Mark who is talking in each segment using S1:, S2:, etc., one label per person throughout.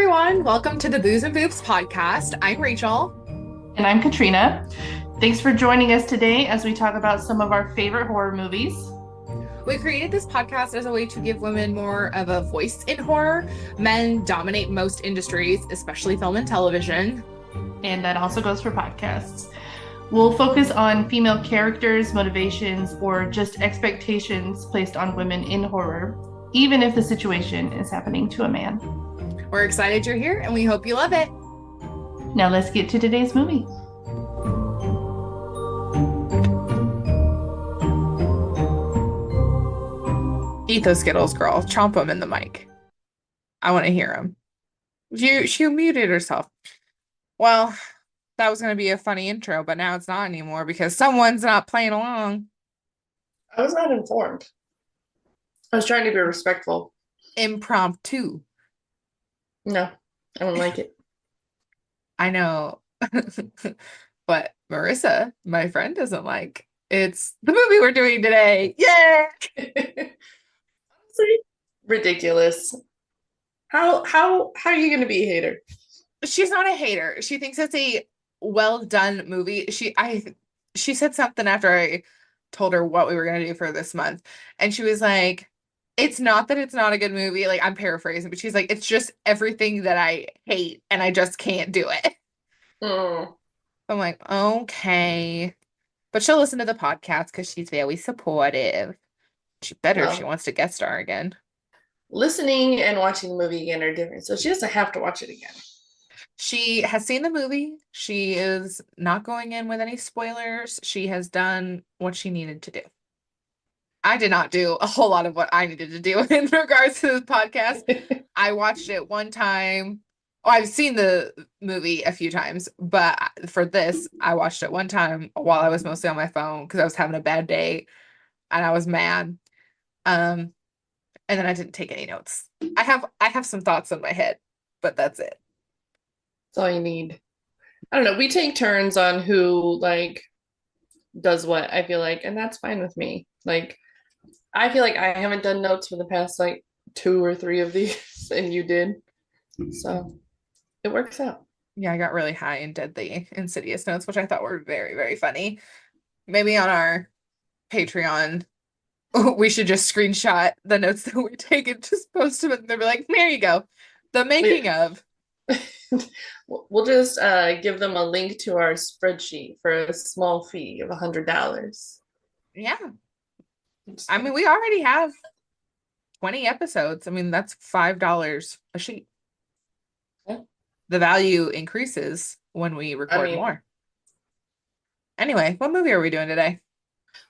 S1: everyone. Welcome to the Booze and Boobs podcast. I'm Rachel.
S2: And I'm Katrina. Thanks for joining us today as we talk about some of our favorite horror movies.
S1: We created this podcast as a way to give women more of a voice in horror. Men dominate most industries, especially film and television.
S2: And that also goes for podcasts. We'll focus on female characters, motivations, or just expectations placed on women in horror, even if the situation is happening to a man.
S1: We're excited you're here and we hope you love it.
S2: Now let's get to today's movie.
S1: Eat those Skittles, girl. Chomp them in the mic. I want to hear them. She muted herself. Well, that was going to be a funny intro, but now it's not anymore because someone's not playing along.
S3: I was not informed. I was trying to be respectful.
S1: Impromptu.
S3: No, I don't like it.
S1: I know. But Marissa, my friend, doesn't like. It's the movie we're doing today. Yay!
S3: Honestly, ridiculous. How are you going to be a hater?
S1: She's not a hater. She thinks it's a well done movie. She said something after I told her what we were going to do for this month, and she was like, it's not that it's not a good movie. Like, I'm paraphrasing, but she's like, it's just everything that I hate and I just can't do it. I'm like, okay. But she'll listen to the podcast because she's very supportive. She better if she wants to guest star again.
S3: Listening and watching the movie again are different, so she doesn't have to watch it again.
S1: She has seen the movie. She is not going in with any spoilers. She has done what she needed to do. I did not do a whole lot of what I needed to do in regards to this podcast. I watched it one time. Oh, I've seen the movie a few times, but for this, I watched it one time while I was mostly on my phone because I was having a bad day and I was mad. And then I didn't take any notes. I have some thoughts in my head, but that's it.
S3: That's all you need. I don't know. We take turns on who like does what, I feel like, and that's fine with me. Like, I feel like I haven't done notes for the past like 2 or 3 of these, and you did. So it works out.
S1: Yeah, I got really high and did the Insidious notes, which I thought were very, very funny. Maybe on our Patreon, we should just screenshot the notes that we take and just post them, and they'll be like, there you go. The making of.
S3: We'll just give them a link to our spreadsheet for a small fee of $100.
S1: Yeah. I mean, we already have 20 episodes. I mean, that's $5 a sheet.
S3: Yeah.
S1: The value increases when we record more. Anyway, what movie are we doing today?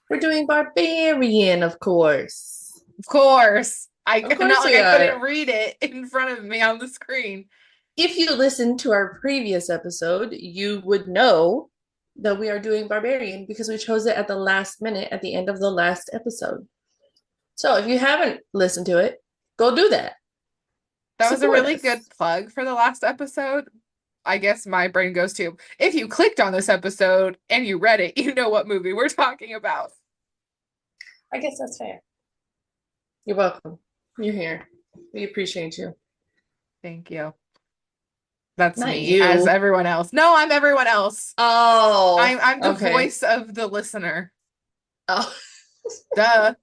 S3: We're doing Barbarian, of course.
S1: Of course.
S3: Of course
S1: not like
S3: we
S1: I
S3: are.
S1: couldn't read it in front of me on the screen.
S3: If you listened to our previous episode, you would know that we are doing Barbarian because we chose it at the last minute at the end of the last episode. So if you haven't listened to it, go do that.
S1: That was a really good plug for the last episode. I guess my brain goes to, if you clicked on this episode and you read it, you know what movie we're talking about.
S3: I guess that's fair. You're welcome. You're here. We appreciate you.
S1: Thank you. That's
S3: not
S1: me
S3: you.
S1: As everyone else. No, I'm everyone else.
S3: Oh,
S1: I'm the voice of the listener.
S3: Oh,
S1: duh.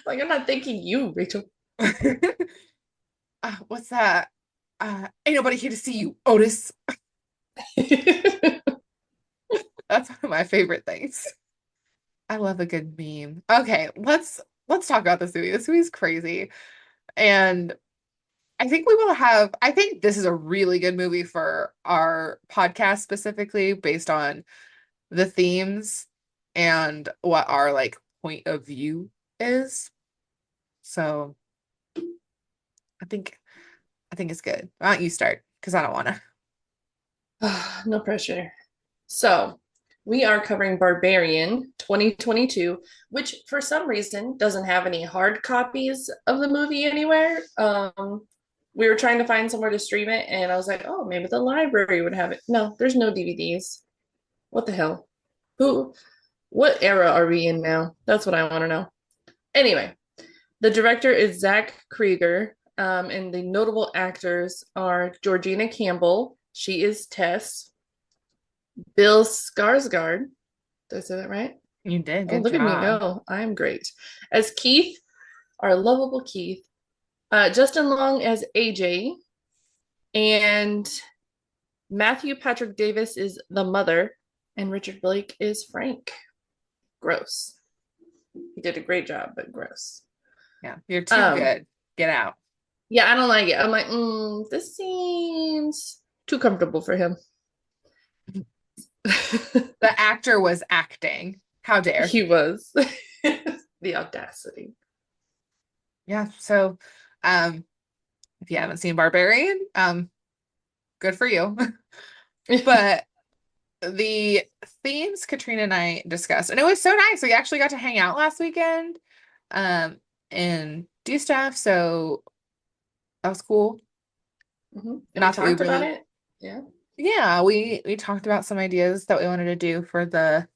S3: Like, I'm not thanking you, Rachel.
S1: What's that? Ain't nobody here to see you, Otis. That's one of my favorite things. I love a good meme. Okay, let's talk about this movie. This movie's crazy. And I think this is a really good movie for our podcast specifically based on the themes and what our like point of view is. So I think it's good. Why don't you start? Because I don't want to.
S3: No pressure. So we are covering Barbarian 2022, which for some reason doesn't have any hard copies of the movie anywhere. We were trying to find somewhere to stream it, and I was like, oh, maybe the library would have it. No, there's no DVDs. What the hell? What era are we in now? That's what I want to know. Anyway, the director is Zach Krieger. And the notable actors are Georgina Campbell. She is Tess. Bill Skarsgård. Did I say that right?
S1: You did.
S3: Oh,
S1: Good
S3: look at me
S1: job.
S3: go. I'm great. As Keith, our lovable Keith. Justin Long as AJ. And Matthew Patrick Davis is the mother. And Richard Blake is Frank. Gross. He did a great job, but gross.
S1: Yeah, you're too
S3: Um,
S1: good. Get out.
S3: yeah, I don't like it. I'm like, this seems too comfortable for him.
S1: The actor was acting. How dare.
S3: He was. The audacity.
S1: Yeah, so if you haven't seen Barbarian, good for you. But the themes Katrina and I discussed, and it was so nice. We actually got to hang out last weekend, and do stuff. So that was cool.
S3: And we
S1: Not that we
S3: talked about
S1: really,
S3: it. Yeah.
S1: yeah, we talked about some ideas that we wanted to do for the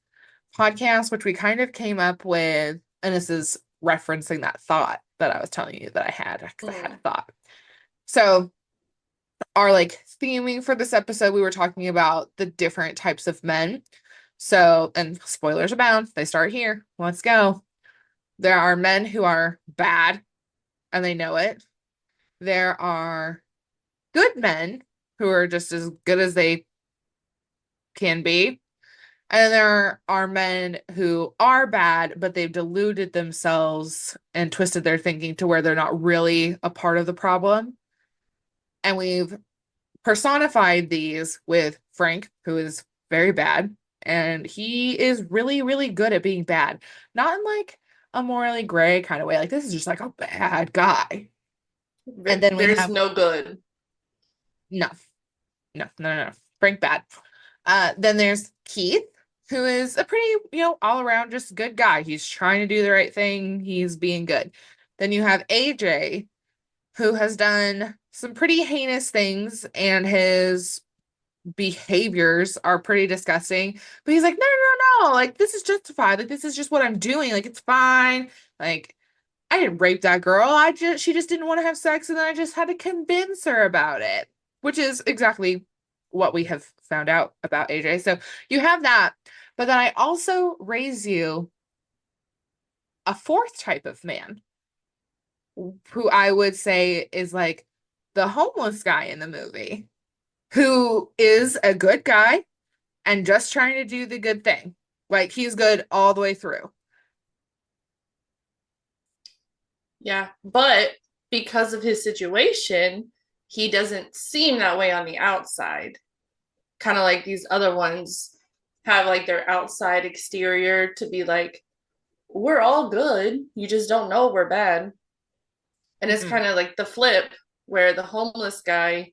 S1: podcast, which we kind of came up with, and this is referencing that thought that I was telling you that I had, because I had a thought. So our like theming for this episode, we were talking about the different types of men. So, and spoilers abound, they start here. Let's go. There are men who are bad and they know it. There are good men who are just as good as they can be. And there are men who are bad, but they've deluded themselves and twisted their thinking to where they're not really a part of the problem. And we've personified these with Frank, who is very bad. And he is really, really good at being bad. Not in like a morally gray kind of way. Like, this is just like a bad guy. And then we
S3: There's
S1: have
S3: no good.
S1: no, no, no, no, no. Frank bad. Then there's Keith, who is a pretty, all around just good guy. He's trying to do the right thing. He's being good. Then you have AJ, who has done some pretty heinous things, and his behaviors are pretty disgusting. But he's like, no, no, no, no. Like, this is justified. Like, this is just what I'm doing. Like, it's fine. Like, I didn't rape that girl. She just didn't want to have sex, and then I just had to convince her about it, which is exactly what we have found out about AJ. So you have that. But then I also raise you a fourth type of man who I would say is like the homeless guy in the movie, who is a good guy and just trying to do the good thing. Like, he's good all the way through.
S3: Yeah. But because of his situation, he doesn't seem that way on the outside. Kind of like these other ones have like their outside exterior to be like, we're all good. You just don't know we're bad. And it's
S1: Mm-mm.
S3: kind of like the flip where the homeless guy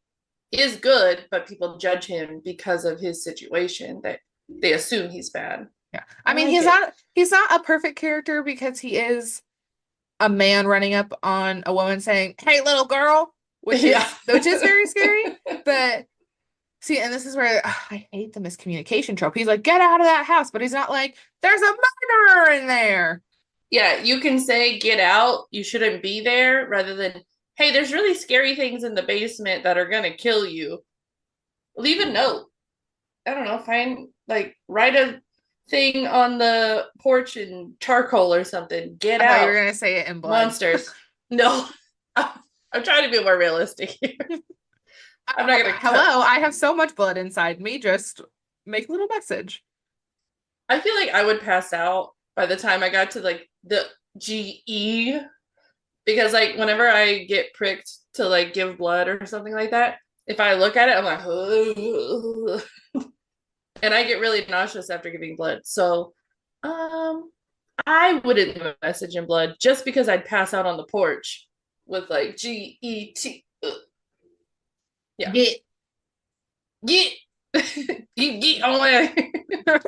S3: is good, but people judge him because of his situation that they assume he's bad.
S1: Yeah.
S3: I
S1: I mean,
S3: like it.
S1: he's not a perfect character because he is a man running up on a woman saying, "Hey, little girl,"
S3: Yeah.
S1: which is very scary. But see, and this is where I hate the miscommunication trope. He's like, "Get out of that house," but he's not like, "There's a murderer in there."
S3: Yeah, you can say get out, you shouldn't be there, rather than, hey, there's really scary things in the basement that are gonna kill you. Leave a note. I don't know, write a thing on the porch in charcoal or something. Get
S1: I thought you were
S3: out.
S1: gonna say it in blood.
S3: Monsters. No. I'm trying to be more realistic here. I'm not gonna cut.
S1: Hello, I have so much blood inside me. Just make a little message.
S3: I feel like I would pass out by the time I got to like the GE, because like whenever I get pricked to like give blood or something like that, if I look at it, I'm like, and I get really nauseous after giving blood. So, um, I wouldn't leave a message in blood just because I'd pass out on the porch with like GET. Yeah,
S1: Get
S3: get get on.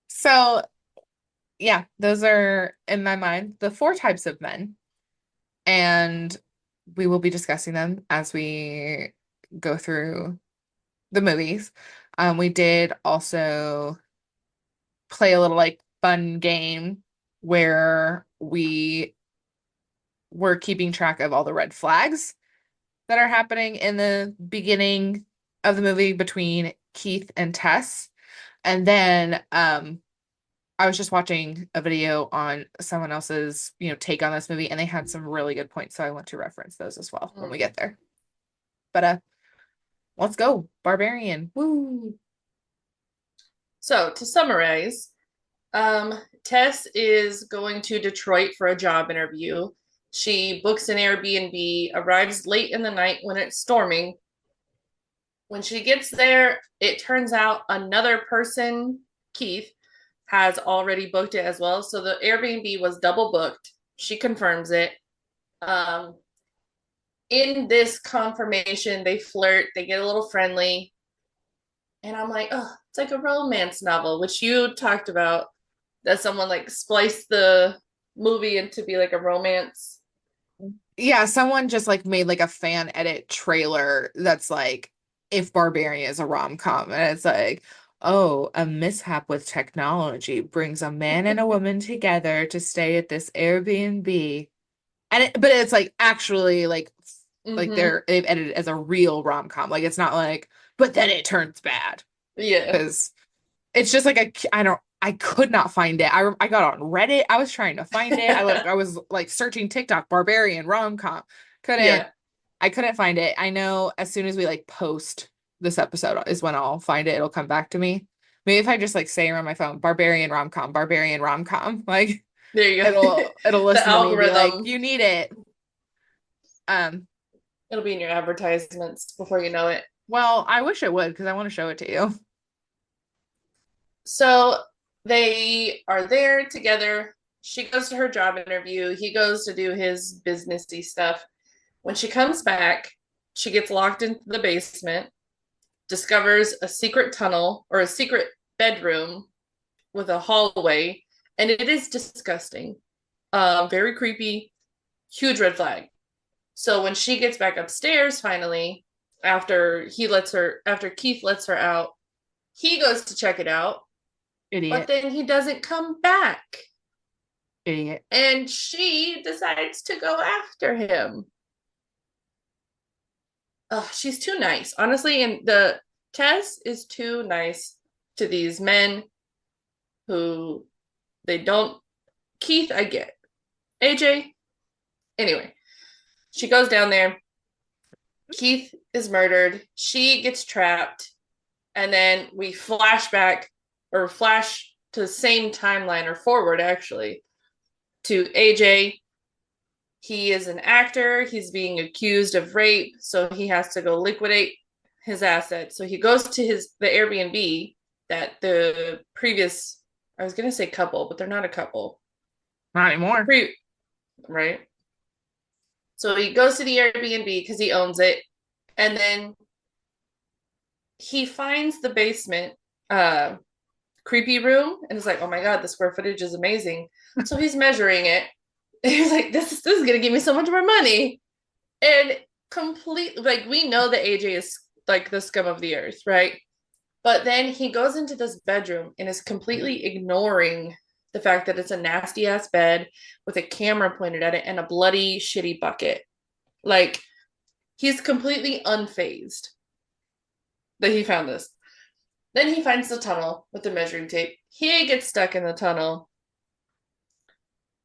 S1: so yeah, those are in my mind the four types of men, and we will be discussing them as we go through the movies. We did also play a little like fun game where we we're keeping track of all the red flags that are happening in the beginning of the movie between Keith and Tess. And then I was just watching a video on someone else's, take on this movie, and they had some really good points, so I want to reference those as well when we get there. But let's go. Barbarian. Woo.
S3: So to summarize, Tess is going to Detroit for a job interview. She books an Airbnb, arrives late in the night when it's storming. When she gets there, it turns out another person, Keith, has already booked it as well. So the Airbnb was double booked. She confirms it. In this confirmation, they flirt, they get a little friendly. And I'm like, oh, it's like a romance novel, which you talked about, that someone like spliced the movie into be like a romance.
S1: Yeah, someone just like made like a fan edit trailer that's like, if Barbarian is a rom-com, and it's like, oh, a mishap with technology brings a man and a woman together to stay at this Airbnb. But it's like actually like they've edited it as a real rom-com. Like it's not like, but then it turns bad.
S3: Yeah.
S1: Because it's just like I could not find it. I got on Reddit. I was trying to find it. I was like searching TikTok Barbarian rom-com. I couldn't find it. I know as soon as we like post this episode is when I'll find it. It'll come back to me. Maybe if I just like say around my phone, Barbarian rom-com, like
S3: there you go.
S1: It'll listen to me and be like,
S3: algorithm.
S1: you need it.
S3: It'll be in your advertisements before you know it.
S1: Well, I wish it would because I want to show it to you.
S3: So they are there together. She goes to her job interview. He goes to do his businessy stuff. When she comes back, she gets locked into the basement, discovers a secret tunnel or a secret bedroom with a hallway, and it is disgusting. Very creepy, huge red flag. So when she gets back upstairs finally, after Keith lets her out, he goes to check it out.
S1: Idiot.
S3: But then he doesn't come back.
S1: Idiot.
S3: And she decides to go after him. She's too nice, honestly. And the Tess is too nice to these men who they don't. Keith, I get. AJ, anyway, she goes down there. Keith is murdered. She gets trapped. And then we flash to the same timeline or forward, actually, to AJ. He is an actor. He's being accused of rape, so he has to go liquidate his assets. So he goes to the Airbnb that the previous, I was going to say couple, but they're not a couple.
S1: Not anymore.
S3: Right? So he goes to the Airbnb because he owns it. And then he finds the basement creepy room and is like, oh my God, the square footage is amazing. So he's measuring it. He's like, this is gonna give me so much more money. And completely, like, we know that AJ is like the scum of the earth, right? But then he goes into this bedroom and is completely ignoring the fact that it's a nasty ass bed with a camera pointed at it and a bloody shitty bucket. Like, he's completely unfazed that he found this. Then he finds the tunnel with the measuring tape. He gets stuck in the tunnel.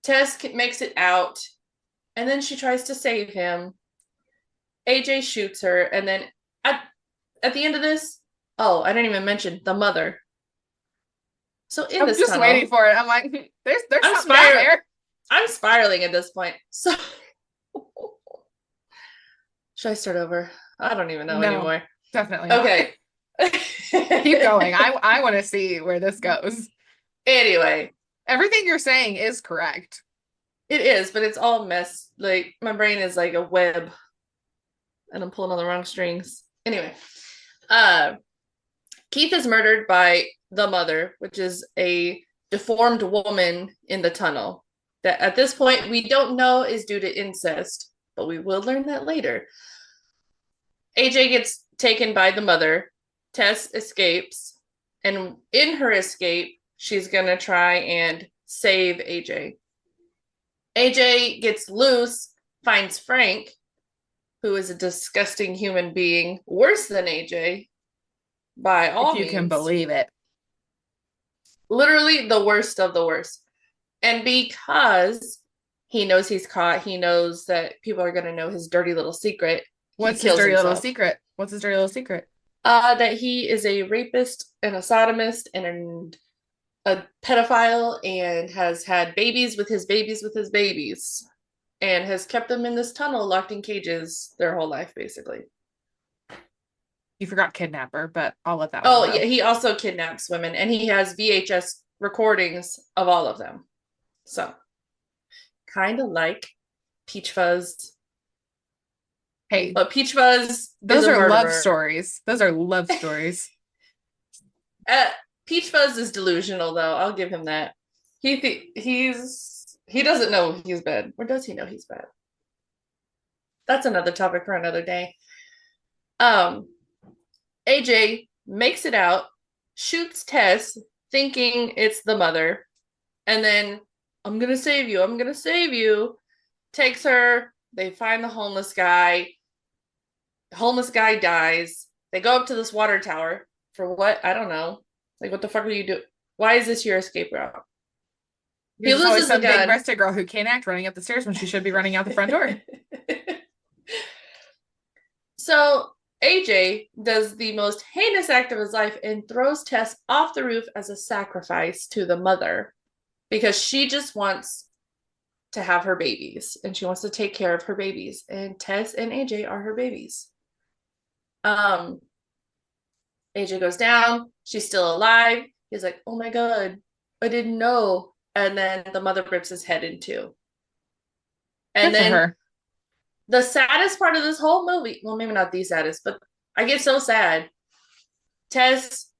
S3: Tess makes it out, and then she tries to save him. AJ shoots her, and then at the end of this, I didn't even mention the mother. So in this tunnel,
S1: waiting for it. I'm like, there's something down there.
S3: I'm spiraling at this point. So should I start over? I don't even know anymore.
S1: Definitely not.
S3: Okay.
S1: Keep going. I want to see where this goes.
S3: Anyway.
S1: Everything you're saying is correct.
S3: It is, but it's all mess. Like, my brain is like a web. And I'm pulling on the wrong strings. Anyway. Keith is murdered by the mother, which is a deformed woman in the tunnel. That at this point we don't know is due to incest, but we will learn that later. AJ gets taken by the mother. Tess escapes. And in her escape, she's going to try and save AJ. AJ gets loose finds Frank, who is a disgusting human being, worse than AJ, by
S1: If
S3: all
S1: you can
S3: means.
S1: believe it.
S3: Literally the worst of the worst. And because he knows he's caught, he knows that people are going to know his dirty little secret. He
S1: What's his
S3: kills
S1: dirty little
S3: himself.
S1: secret? What's his dirty little secret?
S3: That he is a rapist and a sodomist and a pedophile and has had babies with his babies with his babies and has kept them in this tunnel locked in cages their whole life, basically.
S1: You forgot kidnapper, but I'll let that one
S3: Oh,
S1: go.
S3: yeah, he also kidnaps women and he has VHS recordings of all of them. So, kind of like Peach Fuzz.
S1: Hey,
S3: But Peach Fuzz
S1: those
S3: is a
S1: are love
S3: murderer.
S1: stories. Those are love stories.
S3: Uh, Peach Fuzz is delusional, though. I'll give him that. He doesn't know he's bad, or does he know he's bad? That's another topic for another day. Um, AJ makes it out, shoots Tess, thinking it's the mother, and then I'm gonna save you. I'm gonna save you. Takes her. They find the homeless guy. The homeless guy dies. They go up to this water tower for what? I don't know. Like, what the fuck are you doing? Why is this your escape route? He
S1: There's always
S3: loses the
S1: some big
S3: gun.
S1: breasted girl who can't act running up the stairs when she should be running out the front door.
S3: So AJ does the most heinous act of his life and throws Tess off the roof as a sacrifice to the mother because she just wants to have her babies and she wants to take care of her babies. And Tess and AJ are her babies. AJ goes down. She's still alive. He's like, oh my God, I didn't know. And then the mother rips his head in two. And
S1: Good for
S3: then
S1: her.
S3: the saddest part of this whole movie, well, maybe not the saddest, but I get so sad. Tess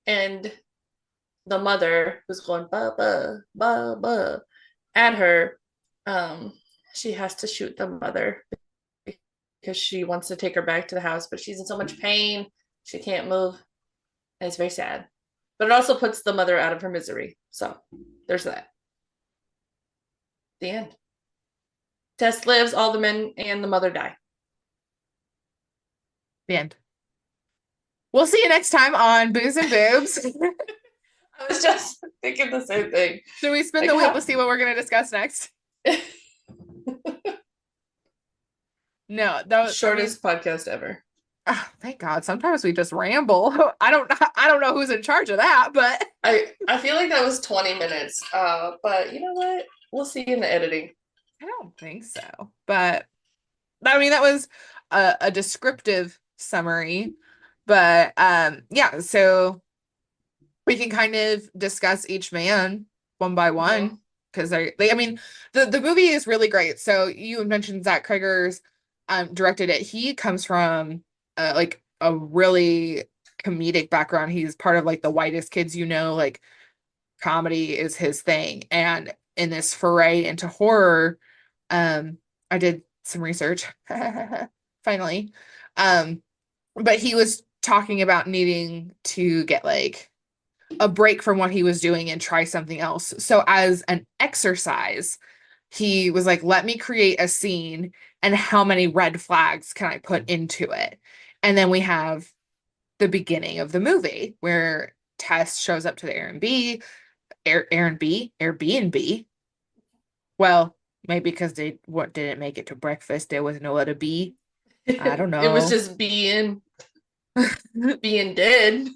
S3: and the mother who's going ba ba ba ba at her, she has to shoot the mother because she wants to take her back to the house, but she's in so much pain, she can't move, and it's very sad. But it also puts the mother out of her misery. So there's that. The end. Tess lives, all the men and the mother die.
S1: The end. We'll see you next time on Booze and Boobs.
S3: I was just thinking the same thing.
S1: Should we spin
S3: Like,
S1: the wheel to see what we're going to discuss next? No, that was
S3: Shortest podcast ever.
S1: Oh, thank God. Sometimes we just ramble. I don't know who's in charge of that, but
S3: I feel like that was 20 minutes. But you know what? We'll see in the editing.
S1: I don't think so. But I mean, that was a descriptive summary. But yeah, so we can kind of discuss each man one by one because I mean, the movie is really great. So you mentioned Zach Cregger's directed it. He comes from like a really comedic background. He's part of like the Whitest Kids, like comedy is his thing. And in this foray into horror, I did some research finally. But he was talking about needing to get like a break from what he was doing and try something else. So as an exercise, he was like, let me create a scene and how many red flags can I put into it? And then we have the beginning of the movie where Tess shows up to the Airbnb. Well, maybe because they didn't make it to breakfast. There was no other B. I don't know.
S3: It was just being dead.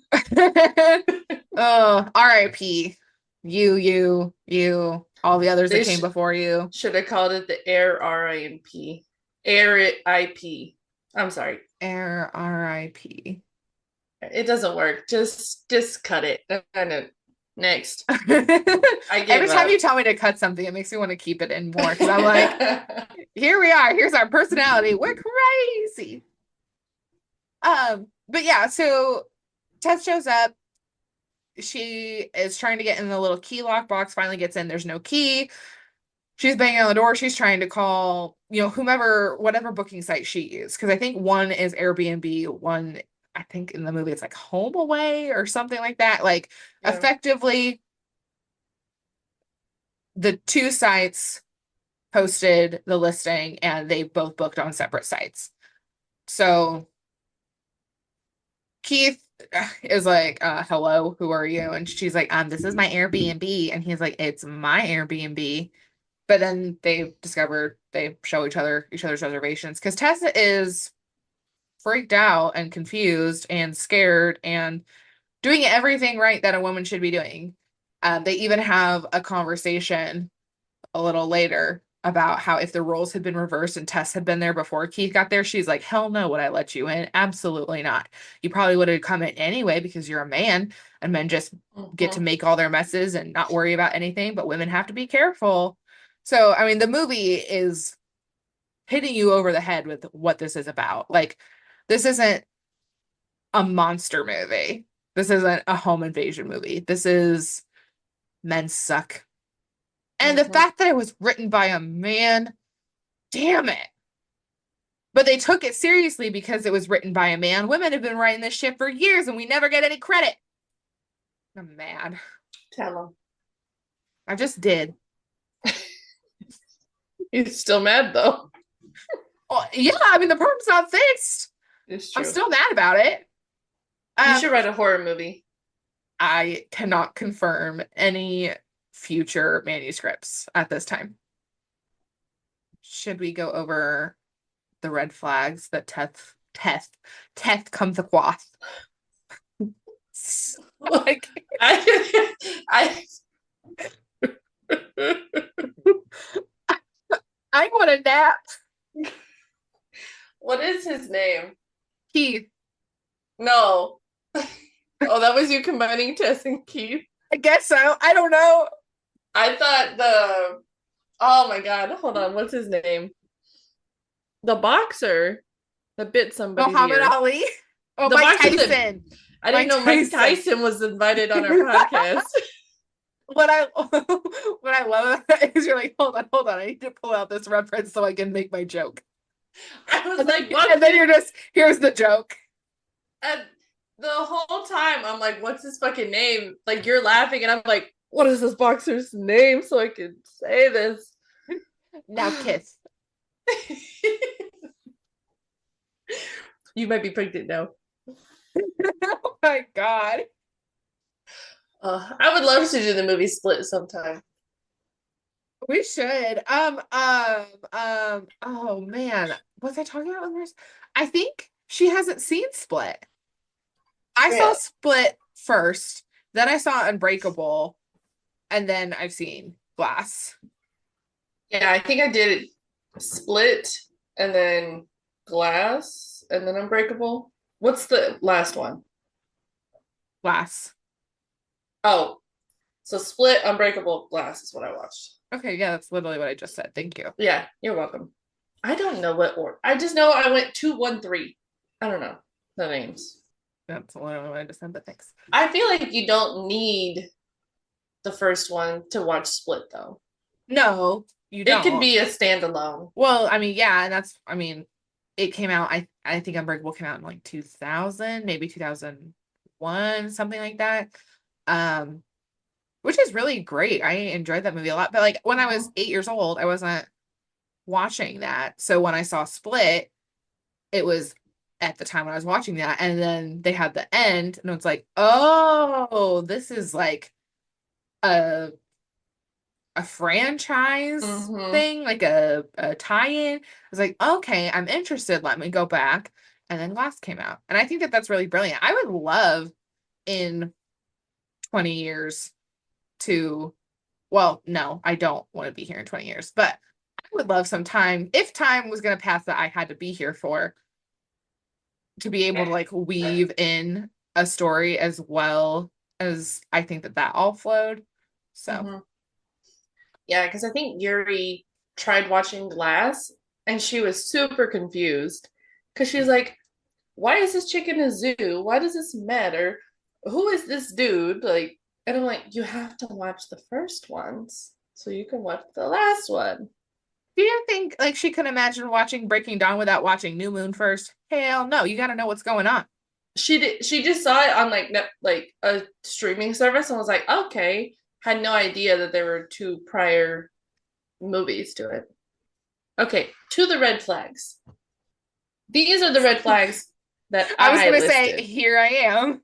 S1: Oh, R.I.P. You, all the others that came before you.
S3: Should have called it the Air R.I.P. Air I.P. I'm sorry.
S1: Air R.I.P.
S3: It doesn't work. Just cut it. Next.
S1: Every time you tell me to cut something, it makes me want to keep it in more because I'm like, here we are. Here's our personality. We're crazy. But yeah, so Tess shows up. She is trying to get in the little key lock box, finally gets in. There's no key. She's banging on the door. She's trying to call, whatever booking site she used. Because I think one is Airbnb, one, I think in the movie it's like Home Away or something like that. Like effectively, the two sites posted the listing and they both booked on separate sites. So Keith is like, hello, who are you? And she's like, this is my Airbnb. And he's like, it's my Airbnb. But then they discovered they show each other's reservations because Tessa is freaked out and confused and scared and doing everything right that a woman should be doing. They even have a conversation a little later about how if the roles had been reversed and Tess had been there before Keith got there, she's like, hell no, would I let you in? Absolutely not. You probably would have come in anyway because you're a man and men just get to make all their messes and not worry about anything, but women have to be careful. So, I mean, the movie is hitting you over the head with what this is about. Like, this isn't a monster movie. This isn't a home invasion movie. This is men suck. And the fact that it was written by a man, damn it. But they took it seriously because it was written by a man. Women have been writing this shit for years and we never get any credit. I'm mad.
S3: Tell him.
S1: I just did.
S3: He's still mad though.
S1: Oh, yeah, I mean, the problem's not fixed.
S3: It's true.
S1: I'm still mad about it.
S3: You should write a horror movie.
S1: I cannot confirm any future manuscripts at this time. Should we go over the red flags that Teth comes across? Like,
S3: I
S1: I want a nap.
S3: What is his name?
S1: Keith.
S3: No. Oh, that was you combining Tess and Keith?
S1: I guess so. I don't know.
S3: I thought oh my god, hold on, what's his name? The boxer that bit somebody.
S1: Muhammad Ali. Oh,
S3: the
S1: Mike
S3: boxer
S1: Tyson.
S3: I didn't know Mike Tyson was invited on our podcast.
S1: What I love about it is you're like, hold on, I need to pull out this reference so I can make my joke.
S3: I was
S1: and
S3: like,
S1: then, and then you're just, here's the joke.
S3: And the whole time I'm like, what's his fucking name? Like, you're laughing and I'm like, what is this boxer's name so I can say this?
S1: Now kiss.
S3: You might be pregnant now.
S1: Oh my god.
S3: I would love to do the movie Split sometime.
S1: We should. Oh man. Was I talking about this? I think she hasn't seen Split. I saw Split first, then I saw Unbreakable, and then I've seen Glass.
S3: Yeah, I think I did Split and then Glass and then Unbreakable. What's the last one?
S1: Glass.
S3: Oh, so Split, Unbreakable, Glass is what I watched.
S1: Okay, yeah, that's literally what I just said. Thank you.
S3: Yeah, you're welcome. I don't know what order. I just know I went 2, 1, 3. I don't know the names.
S1: That's literally what I just said, but thanks.
S3: I feel like you don't need the first one to watch Split, though.
S1: No, you don't.
S3: It could be a standalone.
S1: Well, I mean, yeah, and that's, I mean, it came out, I think Unbreakable came out in like 2000, maybe 2001, something like that. Which is really great. I enjoyed that movie a lot. But like when I was 8 years old, I wasn't watching that. So when I saw Split, it was at the time when I was watching that. And then they had the end, and it's like, oh, this is like a franchise thing, like a tie-in. I was like, okay, I'm interested. Let me go back. And then Glass came out. And I think that that's really brilliant. I would love in 20 years to, well, no, I don't want to be here in 20 years, but I would love some time, if time was going to pass that I had to be here for, to be able to like weave in a story as well as I think that all flowed. So
S3: yeah, because I think Yuri tried watching Glass and she was super confused because she was like, why is this chick in a zoo? Why does this matter? Who is this dude? Like, and I'm like, you have to watch the first ones so you can watch the last one.
S1: Do you think like she could imagine watching Breaking Dawn without watching New Moon first? Hell no, you got to know what's going on.
S3: She just saw it on like a streaming service and was like, okay. Had no idea that there were 2 prior movies to it. Okay, to the red flags. These are the red flags that
S1: I was
S3: I
S1: gonna say,
S3: listed.
S1: here I am.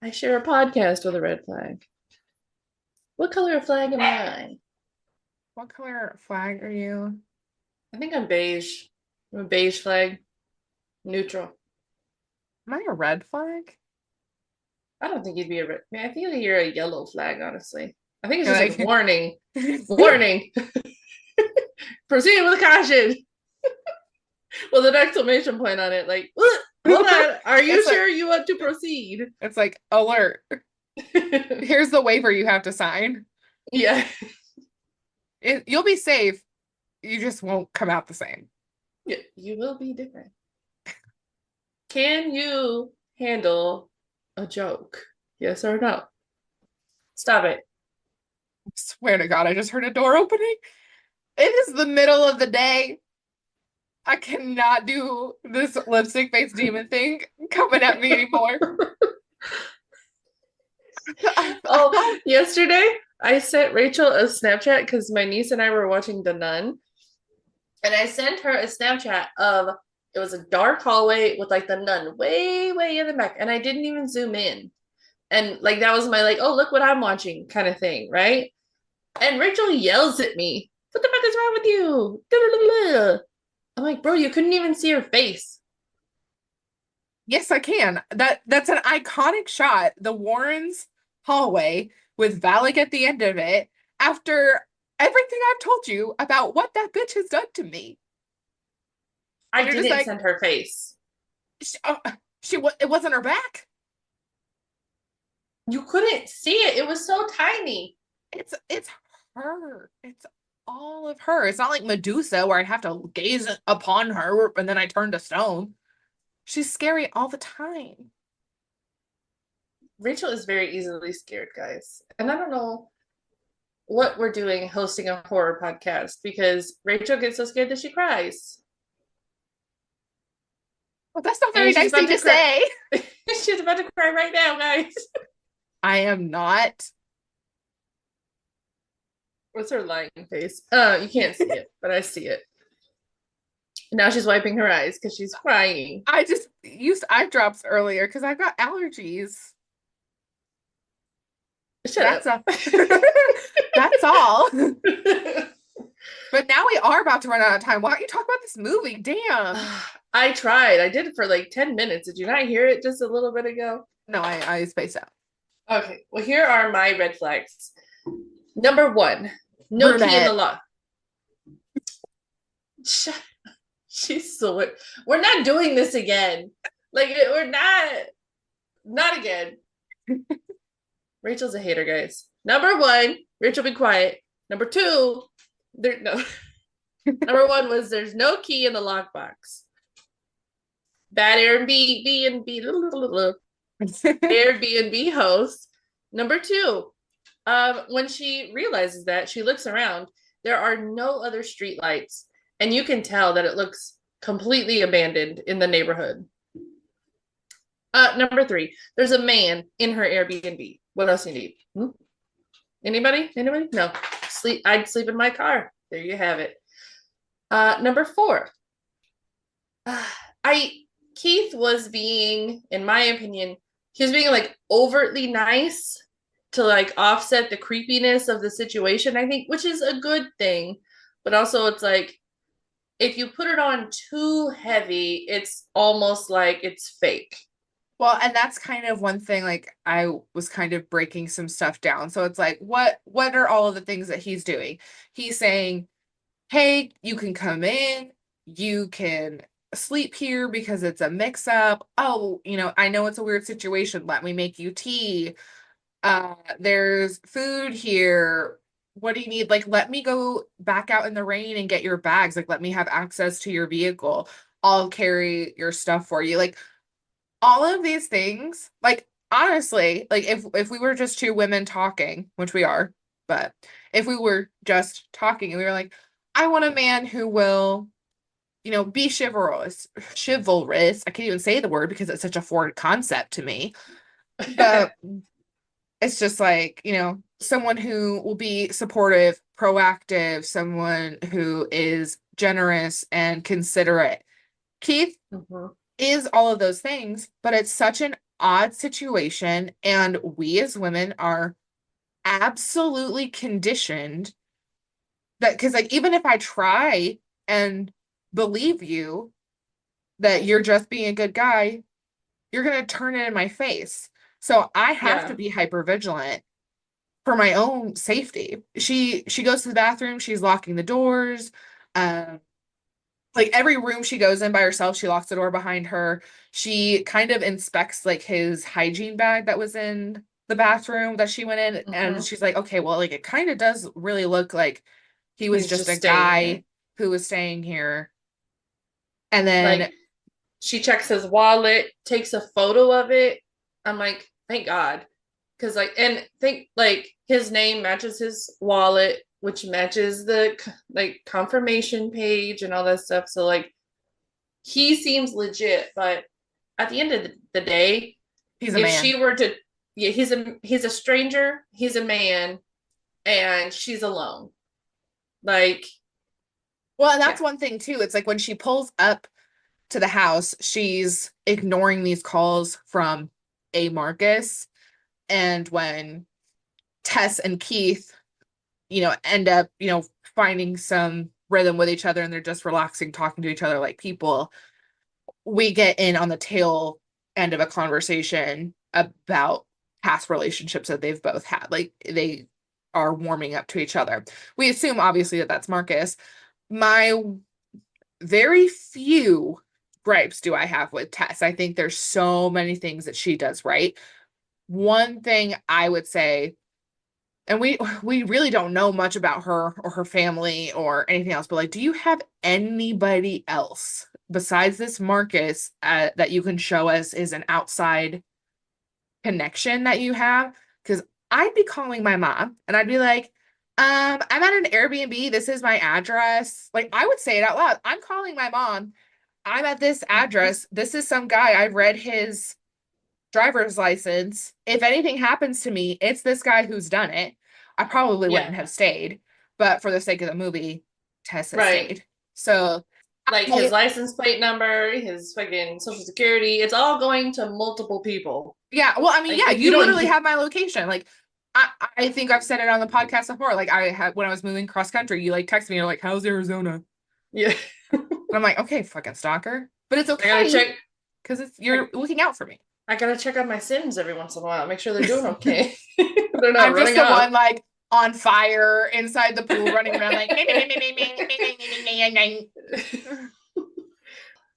S3: I share a podcast with a red flag. What color of flag am I?
S1: What color flag are you?
S3: I think I'm beige. I'm a beige flag. Neutral.
S1: Am I a red flag?
S3: I don't think you'd be a red. Man, I think you're a yellow flag, honestly. I think it's
S1: You're
S3: just like
S1: like,
S3: warning. Warning. Proceed with caution. With an exclamation point on it. Like, hold on. Are you
S1: it's like
S3: sure you want to proceed?
S1: it's like alert. Here's the waiver you have to sign.
S3: Yeah.
S1: You'll be safe. You just won't come out the same.
S3: Yeah. You will be different. Can you handle a joke? Yes or no? Stop it.
S1: I swear to God, I just heard a door opening. It is the middle of the day. I cannot do this lipstick face demon thing coming at me anymore.
S3: Oh, yesterday I sent Rachel a Snapchat because my niece and I were watching The Nun, and I sent her a Snapchat of it was a dark hallway with like the nun way, way in the back, and I didn't even zoom in. And like that was my like, oh look what I'm watching kind of thing, right? And Rachel yells at me, "What the fuck is wrong with you?" I'm like, bro, you couldn't even see her face.
S1: Yes, I can. That's an iconic shot. The Warrens hallway with Valak at the end of it after everything I've told you about what that bitch has done to me.
S3: I
S1: And you're just
S3: didn't
S1: like,
S3: send her face.
S1: it wasn't her back.
S3: You couldn't see it. It was so tiny.
S1: It's her. It's all of her. It's not like Medusa where I'd have to gaze upon her and then I turn to stone. She's scary all the time.
S3: Rachel is very easily scared, guys. And I don't know what we're doing hosting a horror podcast because Rachel gets so scared that she cries.
S1: Well, that's not very
S3: And she's
S1: nice thing
S3: about
S1: to
S3: to cry.
S1: say.
S3: She's about to cry right now, guys.
S1: I am not.
S3: What's her lying face? You can't see it, but I see it. Now she's wiping her eyes because she's crying.
S1: I just used eye drops earlier because I've got allergies.
S3: Shut
S1: That's
S3: up.
S1: a that's all. But now we are about to run out of time. Why don't you talk about this movie? Damn.
S3: I tried. I did it for like 10 minutes. Did you not hear it just a little bit ago?
S1: No, I spaced out.
S3: Okay. Well, here are my red flags. Number one, no key in the
S1: Brunette.
S3: lock. She's so. We're not doing this again. Like we're not again. Rachel's a hater, guys. Number one, Rachel, be quiet. Number two, there no. Number one was there's no key in the lockbox. Bad Airbnb host. Number two, when she realizes that, she looks around. There are no other street lights, and you can tell that it looks completely abandoned in the neighborhood. Number three, there's a man in her Airbnb. What else do you need? Anybody? Anybody? No. I'd sleep in my car. There you have it. Number four, Keith was being, in my opinion, he was being like overtly nice to like offset the creepiness of the situation, I think, which is a good thing. But also it's like if you put it on too heavy, it's almost like it's fake.
S1: Well, and that's kind of one thing, like I was kind of breaking some stuff down. So it's like, what are all of the things that he's doing? He's saying, hey, you can come in, you can sleep here because it's a mix up. Oh, I know it's a weird situation. Let me make you tea. There's food here. What do you need? Like, let me go back out in the rain and get your bags. Like, let me have access to your vehicle. I'll carry your stuff for you. Like, all of these things, like, honestly, like if we were just two women talking, which we are, but if we were just talking and we were like, I want a man who will, be chivalrous. I can't even say the word because it's such a foreign concept to me. But it's just like, someone who will be supportive, proactive, someone who is generous and considerate. Keith
S3: Mhm.
S1: is all of those things, but it's such an odd situation. And we as women are absolutely conditioned that, because, like, even if I try and believe you that you're just being a good guy, you're going to turn it in my face. So I have to
S3: Yeah.
S1: be hyper vigilant for my own safety. She goes to the bathroom, she's locking the doors. Um, like every room she goes in by herself, she locks the door behind her. She kind of inspects like his hygiene bag that was in the bathroom that she went in, and
S3: Mhm.
S1: she's like, okay, well, like it kind of does really look like he was
S3: He's
S1: just
S3: just
S1: a
S3: staying here.
S1: guy who was staying here. And then
S3: Like she checks his wallet, takes a photo of it. I'm like, thank God. Cause like and think like his name matches his wallet, which matches the like confirmation page and all that stuff. So like he seems legit, but at the end of the day,
S1: he's a
S3: if
S1: man.
S3: she were to yeah, he's a stranger, he's a man, and she's alone. Like,
S1: Well, and that's
S3: yeah.
S1: one thing too. It's like when she pulls up to the house, she's ignoring these calls from a Marcus. And when Tess and Keith, end up, finding some rhythm with each other and they're just relaxing, talking to each other like people, we get in on the tail end of a conversation about past relationships that they've both had. Like they are warming up to each other. We assume, obviously, that that's Marcus. My very few gripes do I have with Tess. I think there's so many things that she does right. One thing I would say, and we really don't know much about her or her family or anything else, but like, do you have anybody else besides this Marcus that you can show us is an outside connection that you have? Because I'd be calling my mom and I'd be like, I'm at an Airbnb. This is my address. Like, I would say it out loud. I'm calling my mom. I'm at this
S3: Mhm.
S1: address. This is some guy. I've read his driver's license. If anything happens to me, it's this guy who's done it. I probably
S3: Yeah.
S1: wouldn't have stayed, but for the sake of the movie, Tessa
S3: Right.
S1: stayed. So,
S3: Like his license plate number, his fucking social security, it's all going to multiple people.
S1: yeah, well, I mean,
S3: Like
S1: yeah,
S3: you
S1: you
S3: don't
S1: literally have my location. Like, I think I've said it on the podcast before. Like, I had when I was moving cross country, you like text me, you're like, "How's Arizona?" And
S3: yeah.
S1: I'm like, "Okay, fucking stalker," but it's
S3: I gotta
S1: okay
S3: check
S1: because
S3: I,
S1: you're looking out for me.
S3: I gotta check on my Sims every once in a while, make sure they're doing okay. They're not
S1: I'm just
S3: running
S1: the
S3: off.
S1: one like on fire inside the pool, running around like.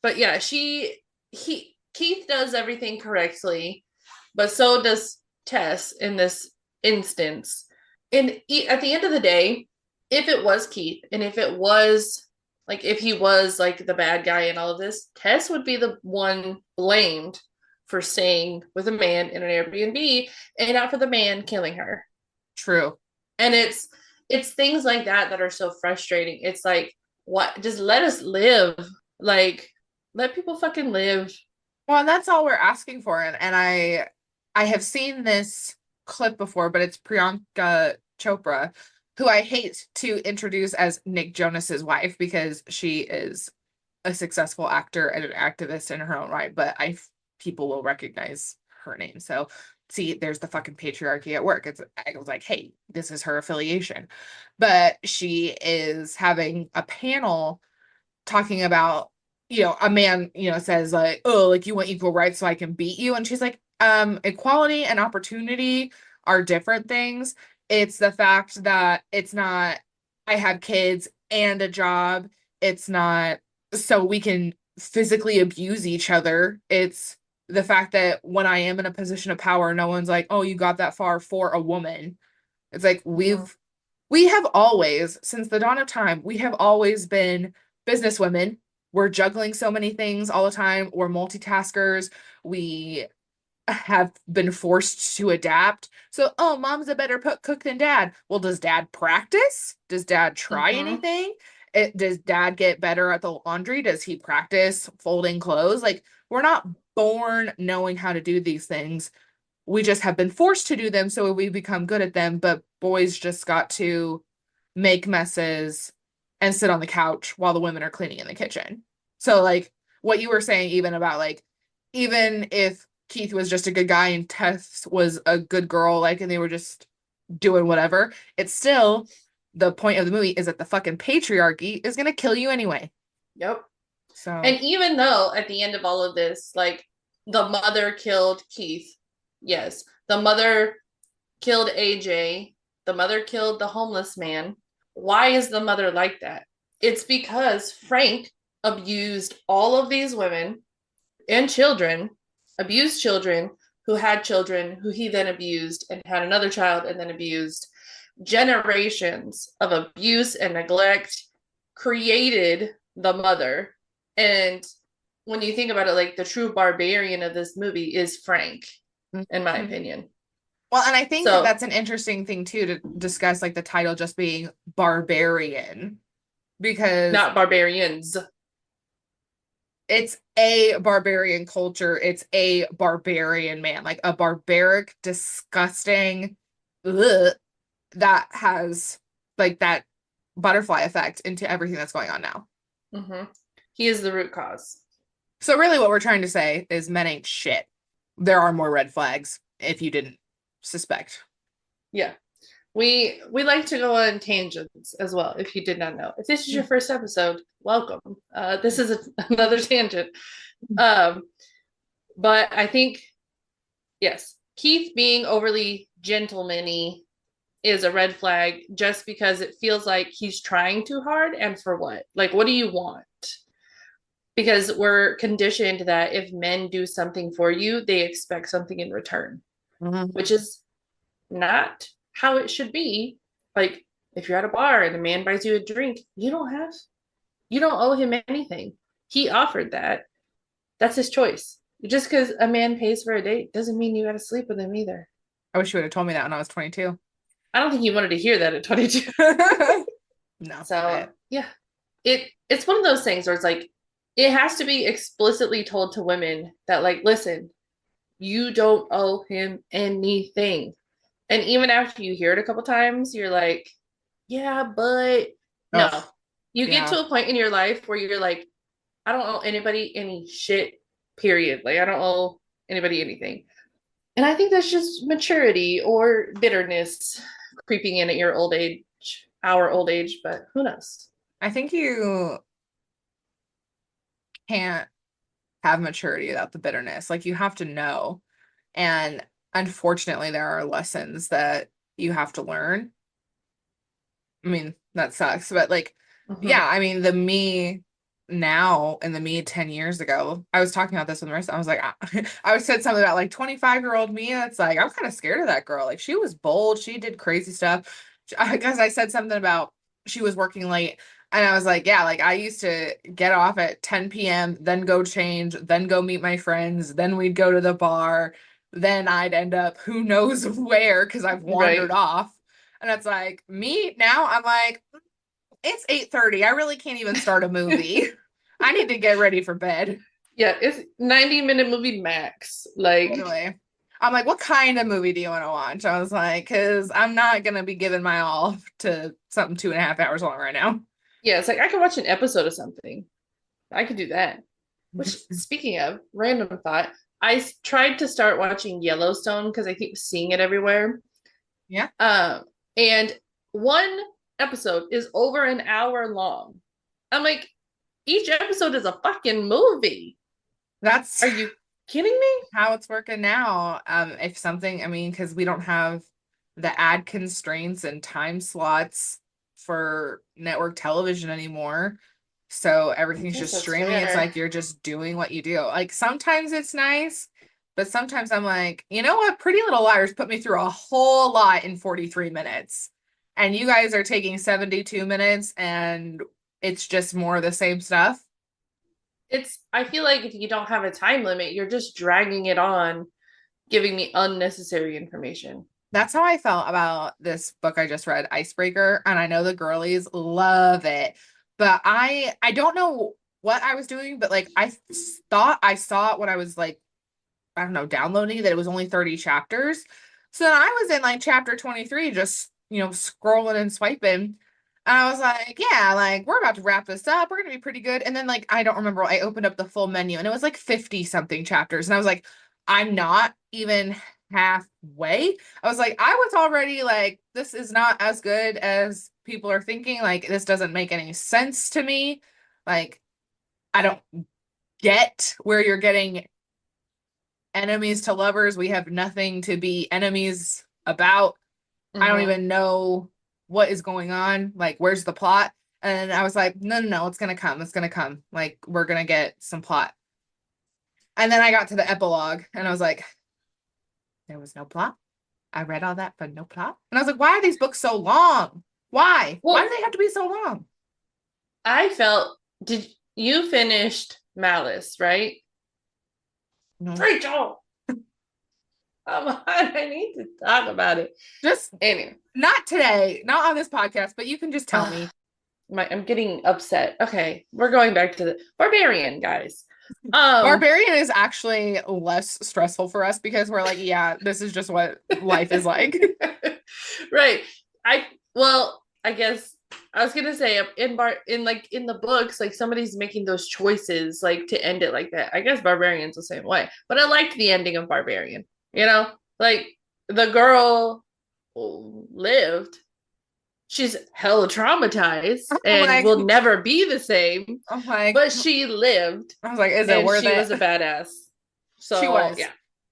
S3: But yeah, he Keith does everything correctly, but so does Tess in this instance. And at the end of the day, if it was Keith and if it was like if he was like the bad guy in all of this, Tess would be the one blamed for staying with a man in an Airbnb and not for the man killing her.
S1: True.
S3: And it's things like that that are so frustrating. It's like what just let us live. Like let people fucking live.
S1: Well, and that's all we're asking for. And I have seen this clip before, but it's Priyanka Chopra, who I hate to introduce as Nick Jonas's wife because she is a successful actor and an activist in her own right, but people will recognize her name. So see, there's the fucking patriarchy at work. I was like, hey, this is her affiliation. But she is having a panel talking about, a man, says like, oh, like you want equal rights so I can beat you. And she's like, equality and opportunity are different things. It's the fact that it's not, I have kids and a job. It's not so we can physically abuse each other. It's the fact that when I am in a position of power, no one's like, oh, you got that far for a woman. It's like
S3: Mhm.
S1: we have always, since the dawn of time, we have always been business women. We're juggling so many things all the time. We're multitaskers. We have been forced to adapt. So, oh, mom's a better cook than dad. Well, does dad practice? Does dad try
S3: Mhm.
S1: anything? Does dad get better at the laundry? Does he practice folding clothes? Like, we're not born knowing how to do these things. we just have been forced to do them, so we become good at them, but boys just got to make messes and sit on the couch while the women are cleaning in the kitchen. So like what you were saying, even about like, even if Keith was just a good guy and Tess was a good girl, like, and they were just doing whatever, it's still the point of the movie is that the fucking patriarchy is gonna kill you anyway.
S3: Yep.
S1: So
S3: And even though at the end of all of this, like the mother killed Keith, yes, the mother killed AJ, the mother killed the homeless man. Why is the mother like that? It's because Frank abused all of these women and children, abused children who had children who he then abused and had another child and then abused. Generations of abuse and neglect created the mother. And when you think about it, like the true barbarian of this movie is Frank, in my
S1: Mhm.
S3: opinion.
S1: Well, and I think that
S3: So,
S1: that's an interesting thing too to discuss, like the title just being Barbarian, because
S3: not barbarians.
S1: it's a barbarian culture, it's a barbarian man, like a barbaric, disgusting, ugh, that has like that butterfly effect into everything that's going on now.
S3: Mm-hmm. He is the root cause.
S1: So really what we're trying to say is men ain't shit. There are more red flags if you didn't suspect.
S3: Yeah. We like to go on tangents as well, if you did not know. If this is your first episode, welcome. This is another tangent. Um, but I think, yes, Keith being overly gentleman-y is a red flag just because it feels like he's trying too hard. And for what? Like, what do you want? Because we're conditioned that if men do something for you, they expect something in return,
S1: Mhm.
S3: which is not how it should be. Like, if you're at a bar and a man buys you a drink, you don't owe him anything. He offered that. That's his choice. Just because a man pays for a date doesn't mean you got to sleep with him either.
S1: I wish you would have told me that when I was 22.
S3: I don't think you wanted to hear that at 22.
S1: No.
S3: So yeah, it's one of those things where it's like it has to be explicitly told to women that like, listen, you don't owe him anything. And even after you hear it a couple times, you're like, yeah, but no.
S1: Ugh,
S3: You get
S1: yeah.
S3: to a point in your life where you're like, I don't owe anybody any shit, period. Like I don't owe anybody anything. And I think that's just maturity or bitterness creeping in at your old age, our old age, but who knows?
S1: I think you can't have maturity without the bitterness. Like you have to know. And unfortunately, there are lessons that you have to learn. I mean, that sucks, but like,
S3: Mm-hmm.
S1: yeah, I mean, the me now and the me 10 years ago, I was talking about this with Marissa. I was like, I said something about like 25-year-old me. It's like, I'm kind of scared of that girl. Like, she was bold, she did crazy stuff. I guess I said something about she was working late. And I was like, yeah, like I used to get off at 10 p.m., then go change, then go meet my friends, then we'd go to the bar, then I'd end up who knows where because I've wandered
S3: Right.
S1: off. And it's like me now, I'm like, it's 8:30. I really can't even start a movie. I need to get ready for bed.
S3: Yeah, it's 90-minute movie max. Like,
S1: Literally. I'm like, what kind of movie do you want to watch? I was like, because I'm not gonna be giving my all to something 2.5 hours long right now.
S3: yeah, it's like I could watch an episode of something. I could do that. Which, speaking of, random thought, tried to start watching Yellowstone because I keep seeing it everywhere.
S1: Yeah,
S3: Um, and one episode is over an hour long. I'm like, each episode is a fucking movie.
S1: that's
S3: Are you kidding me?
S1: how it's working now. If something, I mean, because we don't have the ad constraints and time slots for network television anymore. So
S3: I
S1: everything's
S3: guess
S1: just
S3: that's
S1: streaming. It's
S3: fair.
S1: like you're just doing what you do. Like sometimes it's nice, but sometimes I'm like, you know what? Pretty Little Liars put me through a whole lot in 43 minutes. And you guys are taking 72 minutes and it's just more of the same stuff.
S3: I feel like if you don't have a time limit, you're just dragging it on, giving me unnecessary information.
S1: That's how I felt about this book I just read, Icebreaker, and I know the girlies love it. But I don't know what I was doing, but like I thought I saw it when I was like I don't know, downloading that it was only 30 chapters. So then I was in like chapter 23, just, scrolling and swiping. And I was like, yeah, like we're about to wrap this up. We're gonna be pretty good. And then like I don't remember, I opened up the full menu and it was like 50 something chapters. And I was like, I'm not even halfway. I was like, I was already like, this is not as good as people are thinking. Like, this doesn't make any sense to me. Like, I don't get where you're getting enemies to lovers. We have nothing to be enemies about. I don't
S3: Mm-hmm.
S1: even know what is going on. Like, where's the plot? And I was like, no, no, no, it's gonna come. It's gonna come. Like, we're gonna get some plot. And then I got to the epilogue and I was like, there was no plot. I read all that, but no plot. And I was like, why are these books so long? Why? Why do
S3: Well,
S1: they have to be so long?
S3: I felt, did you finished Malice, right?
S1: No.
S3: Rachel, come on, I need to talk about it.
S1: Just
S3: Anyway,
S1: not today, not on this podcast, but you can just tell me.
S3: I'm getting upset. Okay, we're going back to the Barbarian, guys. Um,
S1: Barbarian is actually less stressful for us because we're like, yeah, this is just what life is like.
S3: right. I guess I was gonna say in the books, like somebody's making those choices like to end it like that. I guess Barbarian's the same way. But I liked the ending of Barbarian. Like the girl lived. She's hella traumatized
S1: I'm
S3: and
S1: like,
S3: will never be the same,
S1: I'm like,
S3: but she lived
S1: I was like, is it
S3: and
S1: worth
S3: she was a
S1: it?
S3: badass.
S1: She
S3: So
S1: was.
S3: yeah.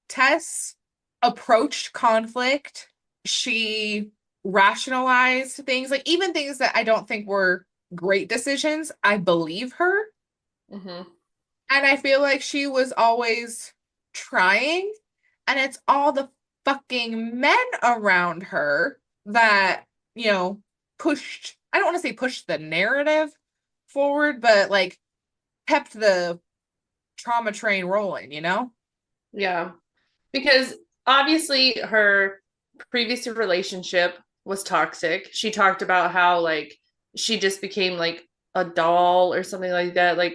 S1: Tess approached conflict. She rationalized things, like even things that I don't think were great decisions. I believe her.
S3: Mm-hmm.
S1: And I feel like she was always trying. And it's all the fucking men around her that, pushed, I don't want to say pushed the narrative forward, but like kept the trauma train rolling?
S3: Yeah. Because obviously her previous relationship was toxic. She talked about how like she just became like a doll or something like that. Like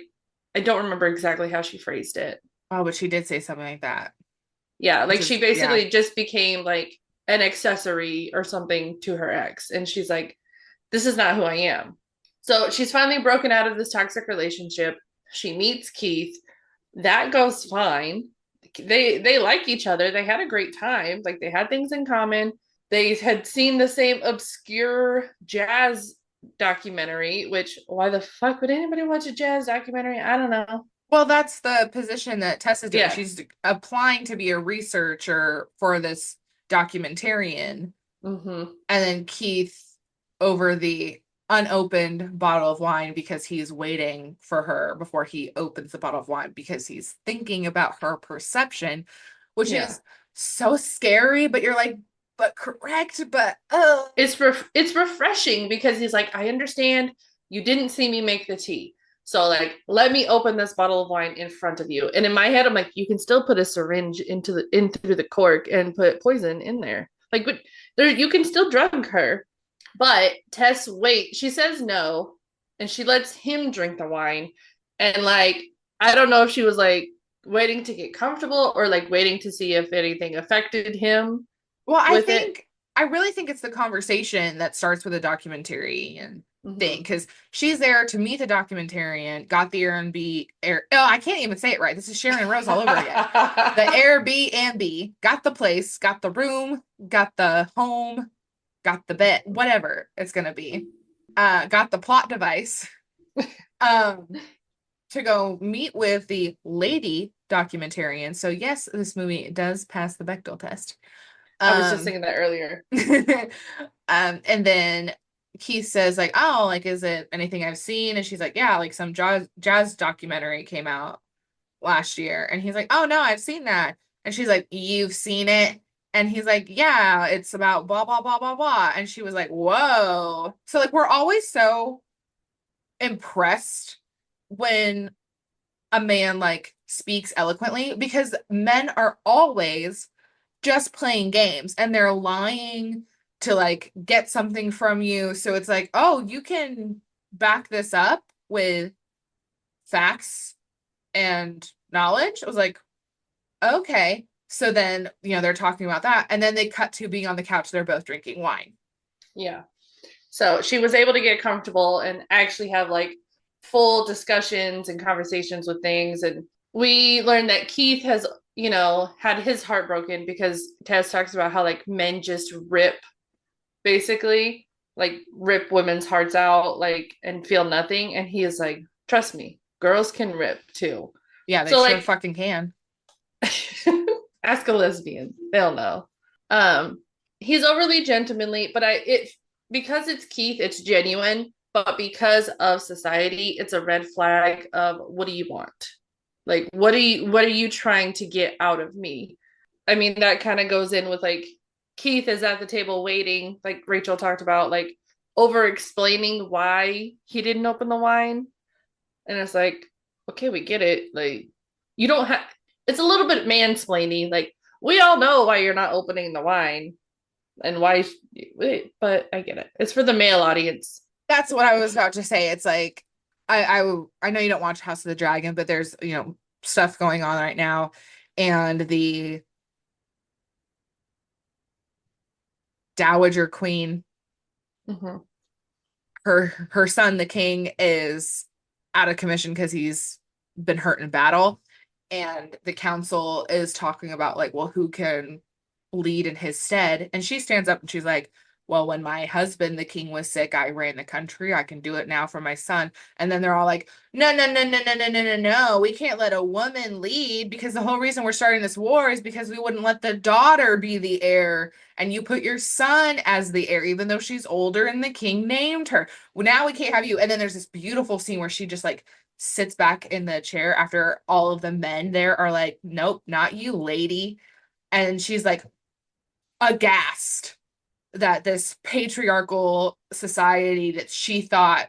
S3: I don't remember exactly how she phrased it.
S1: Oh, but she did say something like that,
S3: Yeah,
S1: which
S3: like she
S1: is, yeah.
S3: basically just became like an accessory or something to her ex. And she's like, this is not who I am. So she's finally broken out of this toxic relationship. She meets Keith. That goes fine. They like each other. They had a great time. Like they had things in common. They had seen the same obscure jazz documentary, which why the fuck would anybody watch a jazz documentary? I don't know.
S1: Well, that's the position that Tess is doing.
S3: Yeah.
S1: She's applying to be a researcher for this documentarian.
S3: Mm-hmm.
S1: And then Keith over the unopened bottle of wine because he's waiting for her before he opens the bottle of wine because he's thinking about her perception, which
S3: Yeah.
S1: is so scary, but you're like, but correct, but
S3: It's refreshing because he's like, I understand you didn't see me make the tea. So like, let me open this bottle of wine in front of you. And in my head, I'm like, you can still put a syringe in through the cork and put poison in there. Like, but there you can still drug her. But Tess she says no, and she lets him drink the wine. And like, I don't know if she was like waiting to get comfortable or like waiting to see if anything affected him
S1: well,
S3: with it.
S1: I really think it's the conversation that starts with a documentary and thing
S3: Mm-hmm.
S1: because she's there to meet the documentarian, got the Airbnb air. Oh, I can't even say it right. This is Sharon Rose all over again. The Airbnb, got the place, got the room, got the home, got the bed, whatever it's gonna be. Got the plot device. Um, to go meet with the lady documentarian. So yes, this movie does pass the Bechdel test.
S3: I was just
S1: Um,
S3: thinking that earlier.
S1: and then Keith says like, "Oh, like, is it anything I've seen?" And she's like, "Yeah, like some jazz documentary came out last year." And he's like, "Oh no, I've seen that." And she's like, "You've seen it?" And he's like, "Yeah, it's about blah blah blah blah blah." And she was like, "Whoa!" So like, we're always so impressed when a man like speaks eloquently because men are always just playing games and they're lying to like get something from you. So it's like, oh, you can back this up with facts and knowledge. I was like, okay. So then, they're talking about that. And then they cut to being on the couch. They're both drinking wine.
S3: Yeah. So she was able to get comfortable and actually have like full discussions and conversations with things. And we learned that Keith has, had his heart broken because Tess talks about how like men just rip, basically, like rip women's hearts out, like, and feel nothing. And he is like, trust me, girls can rip too.
S1: Yeah, they
S3: So
S1: sure
S3: like,
S1: fucking can.
S3: ask a lesbian, they'll know. Um, he's overly gentlemanly, but because it's Keith, it's genuine. But because of society, it's a red flag of what do you want? Like, what are you trying to get out of me? I mean, that kind of goes in with like Keith is at the table waiting, like Rachel talked about, like over explaining why he didn't open the wine. And it's like, okay, we get it. Like, you don't have, it's a little bit mansplaining. Like, we all know why you're not opening the wine and why, but I get it. It's for the male audience.
S1: That's what I was about to say. It's like, I know you don't watch House of the Dragon, but there's, stuff going on right now. And the Dowager Queen,
S3: Mm-hmm.
S1: her son, the king, is out of commission because he's been hurt in battle. And the council is talking about like, well, who can lead in his stead? And she stands up and she's like, well, when my husband, the king, was sick, I ran the country. I can do it now for my son. And then they're all like, no, no, no, no, no, no, no, no, no. We can't let a woman lead because the whole reason we're starting this war is because we wouldn't let the daughter be the heir. And you put your son as the heir, even though she's older and the king named her. Well, now we can't have you. And then there's this beautiful scene where she just like sits back in the chair after all of the men there are like, nope, not you, lady. And she's like aghast that this patriarchal society that she thought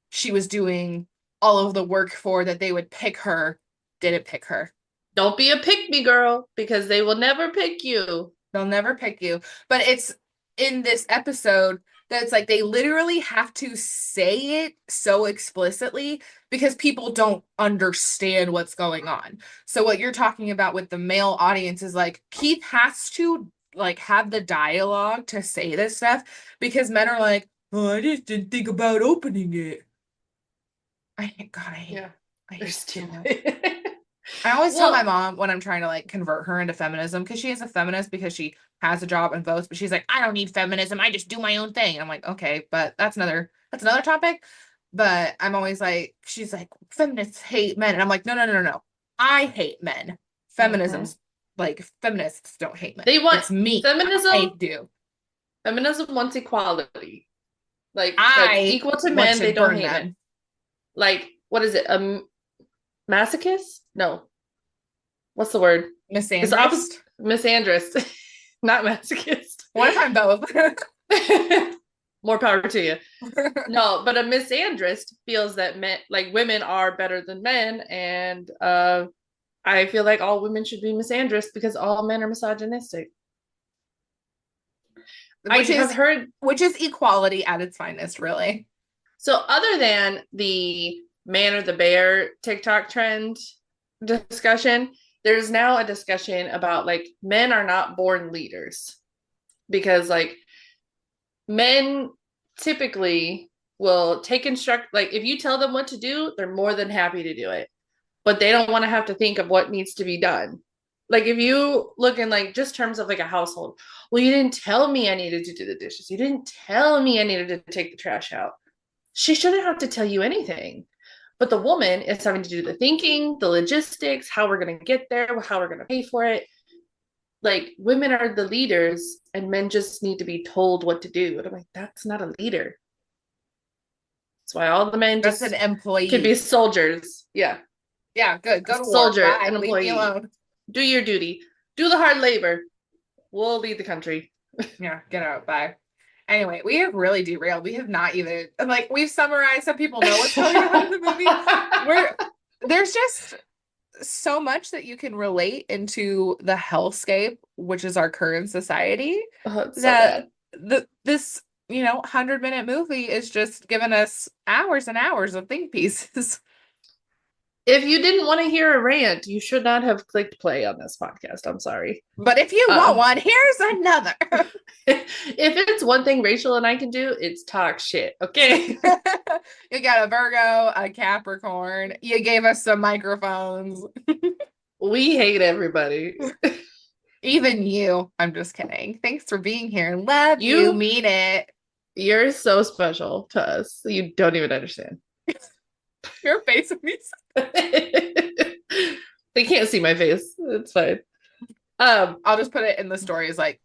S1: she was doing all of the work for, that they would pick her, didn't pick her.
S3: Don't be a pick me girl because they will never pick you.
S1: They'll never pick you. But it's in this episode that it's like they literally have to say it so explicitly because people don't understand what's going on. So what you're talking about with the male audience is like Keith has to like have the dialogue to say this stuff because men are like, oh, I just didn't think about opening it. I hate
S3: Yeah,
S1: I
S3: they're
S1: hate so much.
S3: stupid.
S1: I always tell my
S3: Well,
S1: mom when I'm trying to like convert her into feminism because she is a feminist because she has a job and votes, but she's like, I don't need feminism. I just do my own thing. I'm like, okay, but that's another topic. But I'm always like, she's like, feminists hate men. And I'm like, no, no, no, no, no. I hate men.
S3: mhm.
S1: Feminism's like feminists don't hate men.
S3: They want
S1: It's me. I
S3: feminism.
S1: do.
S3: Feminism wants equality. Like that's
S1: I
S3: equal to
S1: want
S3: men.
S1: to
S3: They don't
S1: burn
S3: hate men.
S1: them.
S3: Like what is it? A masochist? No. What's the word? It's the opposite.
S1: Misandrist.
S3: Misandrist, not masochist.
S1: What if I'm both?
S3: More power to you. No, but a misandrist feels that men, like women, are better than men, and I feel like all women should be misandrist because all men are misogynistic. I
S1: which
S3: have
S1: is
S3: heard.
S1: which is equality at its finest, really.
S3: So, other than the man or the bear TikTok trend discussion, there's now a discussion about like men are not born leaders because like men typically will take like if you tell them what to do, they're more than happy to do it, but they don't want to have to think of what needs to be done. Like if you look in like just terms of like a household, well, you didn't tell me I needed to do the dishes. You didn't tell me I needed to take the trash out. She shouldn't have to tell you anything. But the woman is having to do the thinking, the logistics, how we're going to get there, how we're going to pay for it. Like women are the leaders and men just need to be told what to do. And I'm like, that's not a leader. That's why all the men
S1: That's an
S3: just can
S1: employee.
S3: be soldiers. Yeah.
S1: Yeah, good.
S3: A
S1: Go to war.
S3: soldier,
S1: Bye.
S3: an
S1: Leave me
S3: employee.
S1: alone.
S3: Do your duty. Do the hard labor. We'll lead the country.
S1: Yeah, get out. Bye. Anyway, we have really derailed. We have not even like we've summarized so people know what's going on in the movie. There's just so much that you can relate into the hellscape, which is our current society,
S3: Oh, it's so
S1: that
S3: bad.
S1: this 100-minute movie is just giving us hours and hours of think pieces.
S3: If you didn't want to hear a rant, you should not have clicked play on this podcast. I'm sorry.
S1: But if you want one, here's another.
S3: If it's one thing Rachel and I can do, it's talk shit. Okay.
S1: You got a Virgo, a Capricorn. You gave us some microphones.
S3: We hate everybody.
S1: Even you. I'm just kidding. Thanks for being here. Love you. Mean it.
S3: You're so special to us. You don't even understand.
S1: Your face with me.
S3: They can't see my face. It's fine.
S1: I'll just put it in the stories like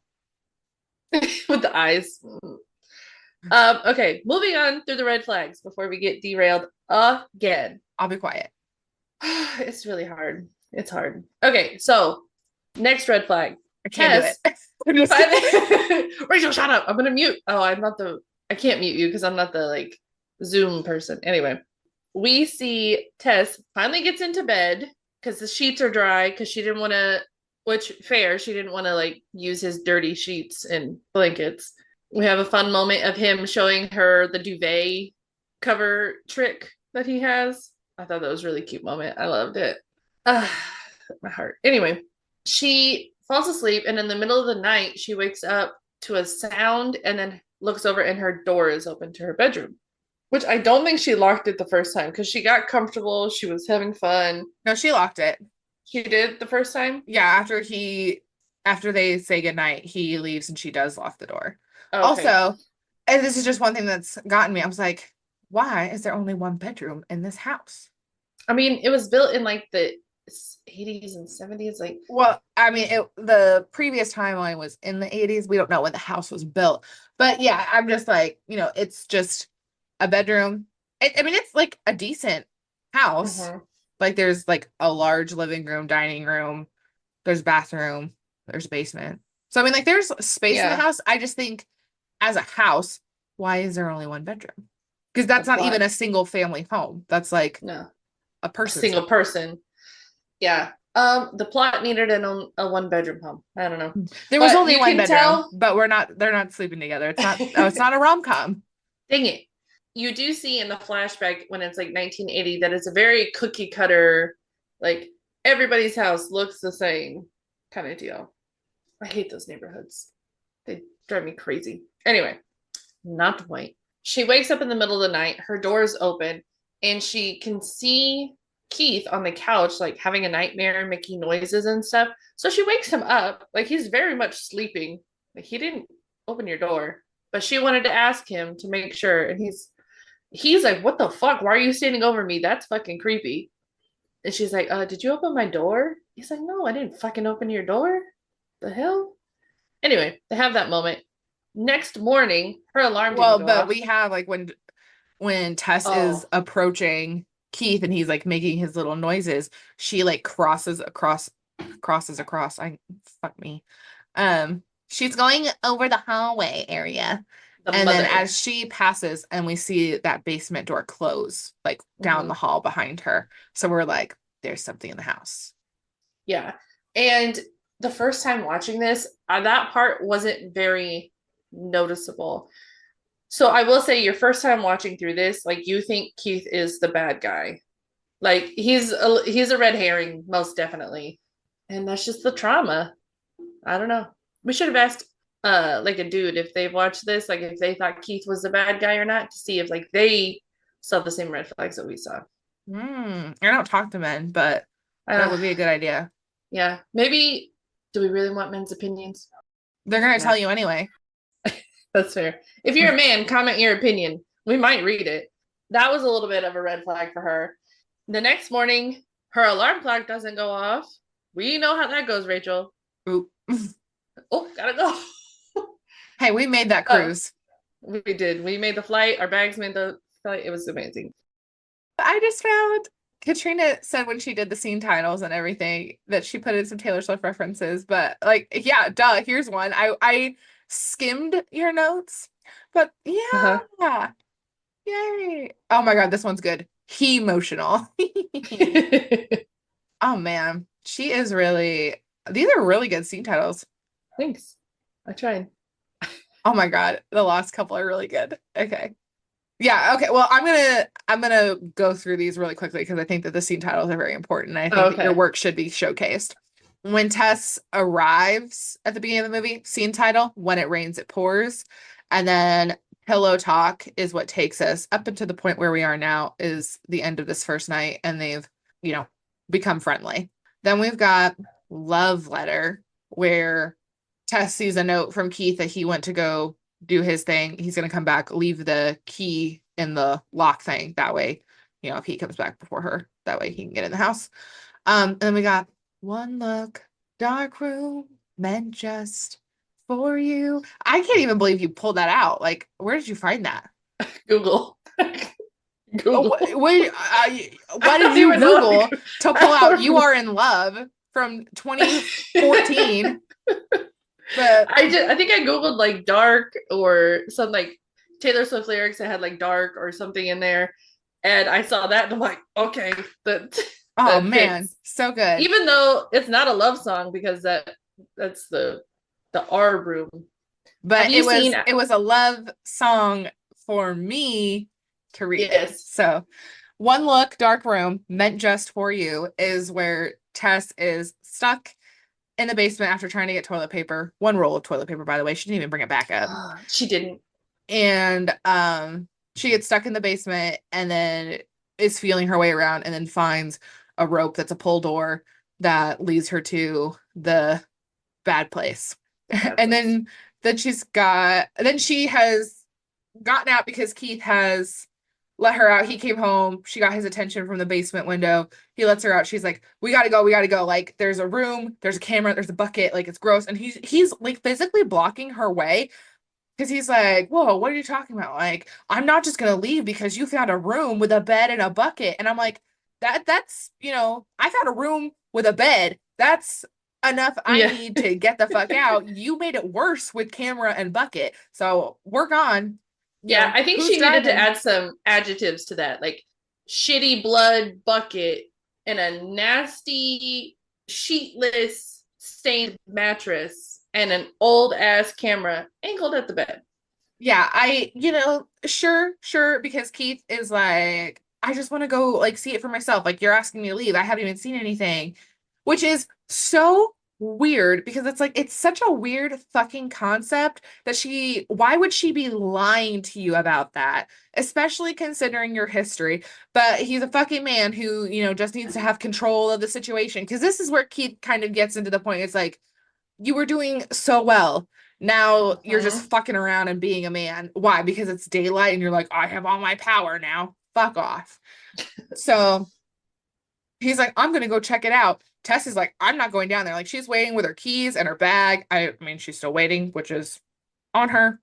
S3: with the eyes. Okay, moving on through the red flags before we get derailed again.
S1: I'll be quiet.
S3: It's really hard. It's hard. Okay, so next red flag.
S1: I can't do it.
S3: Rachel, shut up. I'm gonna mute. Oh, I can't mute you because I'm not the like Zoom person. Anyway, we see Tess finally gets into bed because the sheets are dry because she didn't want to, which fair, she didn't want to like use his dirty sheets and blankets. We have a fun moment of him showing her the duvet cover trick that he has. I thought that was a really cute moment. I loved it. My heart. Anyway, she falls asleep and in the middle of the night, she wakes up to a sound and then looks over and her door is open to her bedroom, which I don't think she locked it the first time because she got comfortable. She was having fun.
S1: No, she locked it.
S3: She did the first time?
S1: Yeah, after they say goodnight, he leaves and she does lock the door.
S3: Okay.
S1: Also, and this is just one thing that's gotten me. I was like, why is there only one bedroom in this house?
S3: I mean, it was built in like the 80s and 70s. Like,
S1: well, I mean, the previous timeline was in the 80s. We don't know when the house was built. But yeah, I'm just like, it's just a bedroom. I mean, it's like a decent house.
S3: Mm-hmm.
S1: Like there's like a large living room, dining room, there's bathroom, there's basement. So I mean, like there's space in the house. I just think as a house, why is there only one bedroom? Because that's not even a single family home. That's like a person.
S3: A single person. Yeah. The plot needed a one bedroom home. I don't know.
S1: There was only one bedroom, but they're not sleeping together. It's not it's not a rom-com.
S3: Dang it. You do see in the flashback when it's like 1980 that it's a very cookie cutter, like everybody's house looks the same kind of deal. I hate those neighborhoods. They drive me crazy. Anyway, not the point. She wakes up in the middle of the night, her door is open, and she can see Keith on the couch, like having a nightmare, making noises and stuff. So she wakes him up, like he's very much sleeping. Like he didn't open your door, but she wanted to ask him to make sure. And he's like, what the fuck? Why are you standing over me? That's fucking creepy. And she's like, did you open my door? He's like, no, I didn't fucking open your door. The hell? Anyway, they have that moment. Next morning, her alarm didn't go off.
S1: We have like when Tess is approaching Keith and he's like making his little noises, she like crosses across. She's going over the hallway area. Then as she passes and we see that basement door close, like down the hall behind her. So we're like, there's something in the house.
S3: Yeah. And the first time watching this, that part wasn't very noticeable. So I will say your first time watching through this, like you think Keith is the bad guy. Like he's a red herring, most definitely. And that's just the trauma. I don't know. We should have asked like a dude if they've watched this, like if they thought Keith was the bad guy or not, to see if like they saw the same red flags that we saw.
S1: I don't talk to men, but that would be a good idea.
S3: Yeah. Maybe, do we really want men's opinions?
S1: They're going to tell you anyway.
S3: That's fair. If you're a man, comment your opinion. We might read it. That was a little bit of a red flag for her. The next morning, her alarm clock doesn't go off. We know how that goes, Rachel.
S1: Oop.
S3: Oh, gotta go.
S1: Hey, we made that cruise.
S3: We did. We made the flight. Our bags made the flight. It was amazing.
S1: I just found Katrina said when she did the scene titles and everything that she put in some Taylor Swift references, but like, yeah, duh, here's one. I skimmed your notes, but yeah. Yay. Oh my God, this one's good. Emotional. Oh man, she is really, these are really good scene titles.
S3: Thanks. I tried.
S1: Oh my God, the last couple are really good. Okay. Yeah, okay. Well, I'm gonna go through these really quickly because I think that the scene titles are very important. I think that your
S3: Okay.
S1: work should be showcased. When Tess arrives at the beginning of the movie, scene title, When It Rains, It Pours. And then Pillow Talk is what takes us up until the point where we are now, is the end of this first night, and they've, you know, become friendly. Then we've got Love Letter, where Tess sees a note from Keith that he went to go do his thing. He's going to come back, leave the key in the lock thing. That way, if he comes back before her, that way he can get in the house. And then we got One Look, Dark Room, Meant Just for You. I can't even believe you pulled that out. Like, where did you find that?
S3: Google.
S1: Oh,
S3: Google.
S1: what
S3: I
S1: did
S3: don't
S1: you
S3: even know.
S1: Google to pull
S3: I
S1: out
S3: don't
S1: You
S3: know.
S1: Are in Love from 2014? But
S3: I think I googled like dark or some like Taylor Swift lyrics that had like dark or something in there, and I saw that and I'm like, okay, that
S1: oh
S3: that
S1: man,
S3: fits.
S1: so good.
S3: Even though it's not a love song because that's the R room. Have
S1: But
S3: you seen?
S1: it was a love song for me to read it.
S3: Yes.
S1: So, One Look, Dark Room, Meant Just for You is where Tess is stuck in the basement after trying to get toilet paper. One roll of toilet paper, by the way. She didn't even bring it back up.
S3: She didn't.
S1: And she gets stuck in the basement and then is feeling her way around and then finds a rope that's a pull door that leads her to the bad place.
S3: The bad
S1: And
S3: place.
S1: then she has gotten out because Keith has let her out. He came home. She got his attention from the basement window. He lets her out. She's like, "We gotta go. We gotta go." Like, there's a room, there's a camera, there's a bucket. Like, it's gross. And he's like physically blocking her way because he's like, "Whoa, what are you talking about? Like, I'm not just gonna leave because you found a room with a bed and a bucket." And I'm like, that's I found a room with a bed. That's enough. I
S3: Yeah.
S1: need to get the fuck out. You made it worse with camera and bucket. So work on,
S3: Yeah, I think
S1: who's
S3: she needed to
S1: driving?
S3: add some adjectives to that, like shitty blood bucket and a nasty sheetless stained mattress and an old ass camera angled at the bed.
S1: Yeah, sure, because Keith is like, I just want to go like see it for myself. Like, you're asking me to leave. I haven't even seen anything, which is so weird because it's like it's such a weird fucking concept that why would she be lying to you about that? Especially considering your history. But he's a fucking man who, just needs to have control of the situation. Because this is where Keith kind of gets into the point. It's like, you were doing so well. Now you're just
S3: Mm-hmm.
S1: fucking around and being a man. Why? Because it's daylight and you're like, I have all my power now. Fuck off. So he's like, I'm gonna go check it out. Tess is like, I'm not going down there. Like, she's waiting with her keys and her bag. I mean, she's still waiting, which is on her,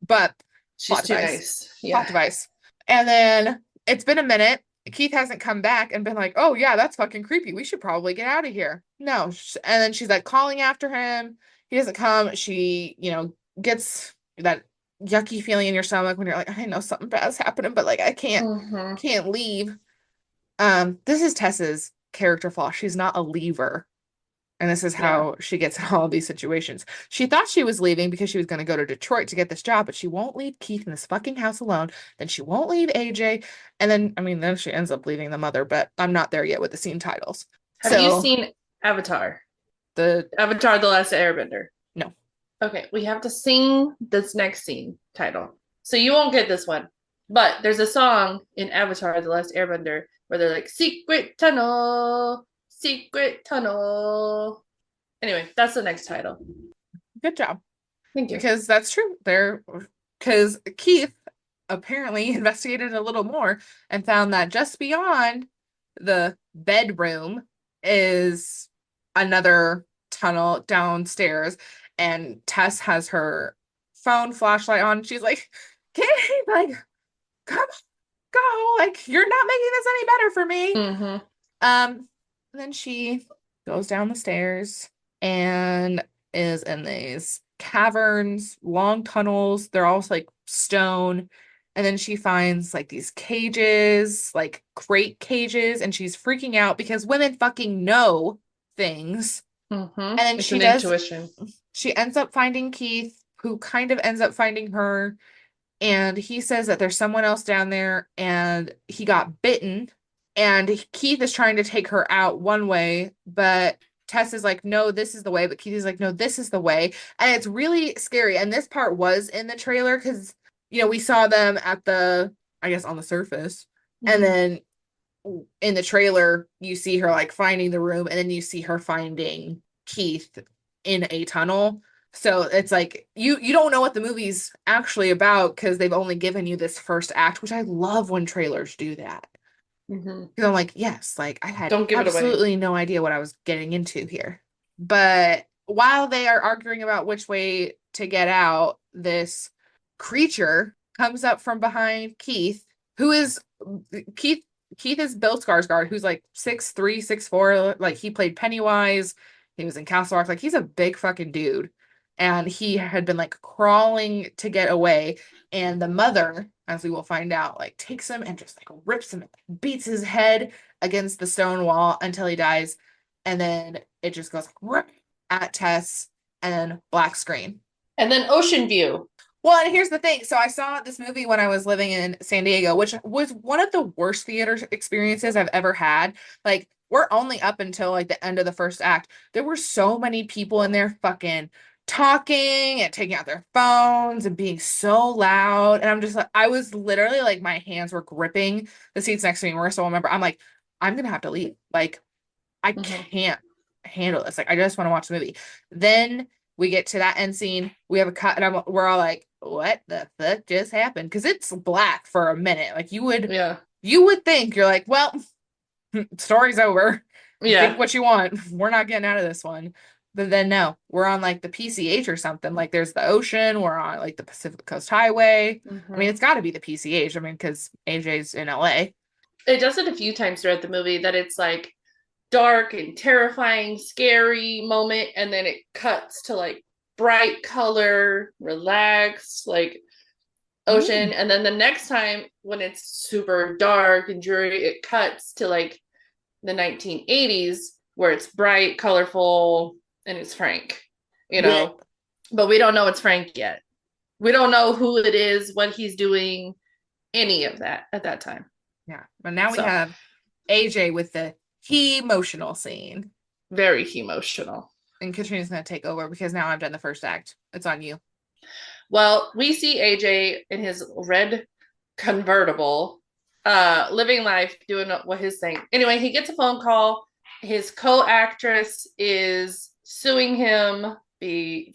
S1: but
S3: She's
S1: plot
S3: too
S1: device.
S3: nice.
S1: Plot
S3: Yeah.
S1: device. And then it's been a minute. Keith hasn't come back and been like, oh yeah, that's fucking creepy. We should probably get out of here. No. And then she's like calling after him. He doesn't come. She, gets that yucky feeling in your stomach when you're like, I know something bad's happening, but like I
S3: Mm-hmm.
S1: can't leave. This is Tessa's character flaw. She's not a leaver. And this is
S3: Yeah.
S1: how she gets in all of these situations. She thought she was leaving because she was going to go to Detroit to get this job, but she won't leave Keith in this fucking house alone. Then she won't leave AJ. And then, I mean, then she ends up leaving the mother, but I'm not there yet with the scene titles.
S3: Have you
S1: So
S3: seen Avatar?
S1: the,
S3: Avatar: The Last Airbender.
S1: no,
S3: Okay, we have to sing this next scene title. So you won't get this one. But there's a song in Avatar: The Last Airbender where they're like, secret tunnel, secret tunnel. Anyway, that's the next title.
S1: good job.
S3: Thank you.
S1: Because that's true. Because Keith apparently investigated a little more and found that just beyond the bedroom is another tunnel downstairs. And Tess has her phone flashlight on. She's like, "Kitty, like, come on, go. Like, you're not making this any better for me."
S3: Mm-hmm.
S1: And then she goes down the stairs and is in these caverns, long tunnels. They're all like stone. And then she finds like these cages, like crate cages, and she's freaking out because women fucking know things.
S3: Mm-hmm.
S1: And then
S3: It's an intuition.
S1: she ends up finding Keith, who kind of ends up finding her. and he says that there's someone else down there and he got bitten, and Keith is trying to take her out one way, but Tess is like, no, this is the way, but Keith is like, no, this is the way. And it's really scary. And this part was in the trailer because, we saw them at the, I guess, on the surface. And
S3: Mhm.
S1: then in the trailer, you see her like finding the room, and then you see her finding Keith in a tunnel. So it's like you don't know what the movie's actually about because they've only given you this first act, which I love when trailers do that.
S3: Mhm.
S1: Because I'm like, yes, like I had
S3: Don't give it away.
S1: absolutely no idea what I was getting into here. But while they are arguing about which way to get out, this creature comes up from behind Keith, who is Keith. Keith is Bill Skarsgård, who's like 6'3", 6'4". Like he played Pennywise. He was in Castle Rock. Like he's a big fucking dude. And he had been like crawling to get away. And the mother, as we will find out, like takes him and just like rips him, beats his head against the stone wall until he dies. And then it just goes like, at Tess, and then black screen.
S3: And then Ocean View.
S1: Well, and here's the thing. So I saw this movie when I was living in San Diego, which was one of the worst theater experiences I've ever had. Like, we're only up until like the end of the first act. There were so many people in there fucking talking and taking out their phones and being so loud. And I'm just like, I was literally like, my hands were gripping the seats next to me. Marissa will remember, I'm like, I'm gonna have to leave. Like, I
S3: Mhm.
S1: can't handle this. Like, I just want to watch the movie. Then we get to that end scene. We have a cut, and we're all like, "What the fuck just happened?" Because it's black for a minute. Like
S3: Yeah.
S1: you would think you're like, "Well, story's over. Think
S3: Yeah.
S1: what you want. We're not getting out of this one." But then no, we're on like the PCH or something. Like there's the ocean. We're on like the Pacific Coast Highway. I mean,
S3: Mhm.
S1: it's got to be the PCH. I mean, because AJ's in LA.
S3: It does it a few times throughout the movie that it's like dark and terrifying, scary moment, and then it cuts to like bright color, relaxed, like ocean.
S1: Mm.
S3: And then the next time when it's super dark and dreary, it cuts to like the 1980s where it's bright, colorful, and it's Frank, you
S1: Blech.
S3: know. But we don't know it's Frank yet. We don't know who it is, what he's doing, any of that at that time.
S1: Yeah, but now we
S3: So
S1: have AJ with the he emotional scene.
S3: very emotional.
S1: And Katrina's gonna take over because now I've done the first act. It's on you.
S3: Well, we see AJ in his red convertible, living life, doing what his thing. Anyway, he gets a phone call. His co-actress is suing him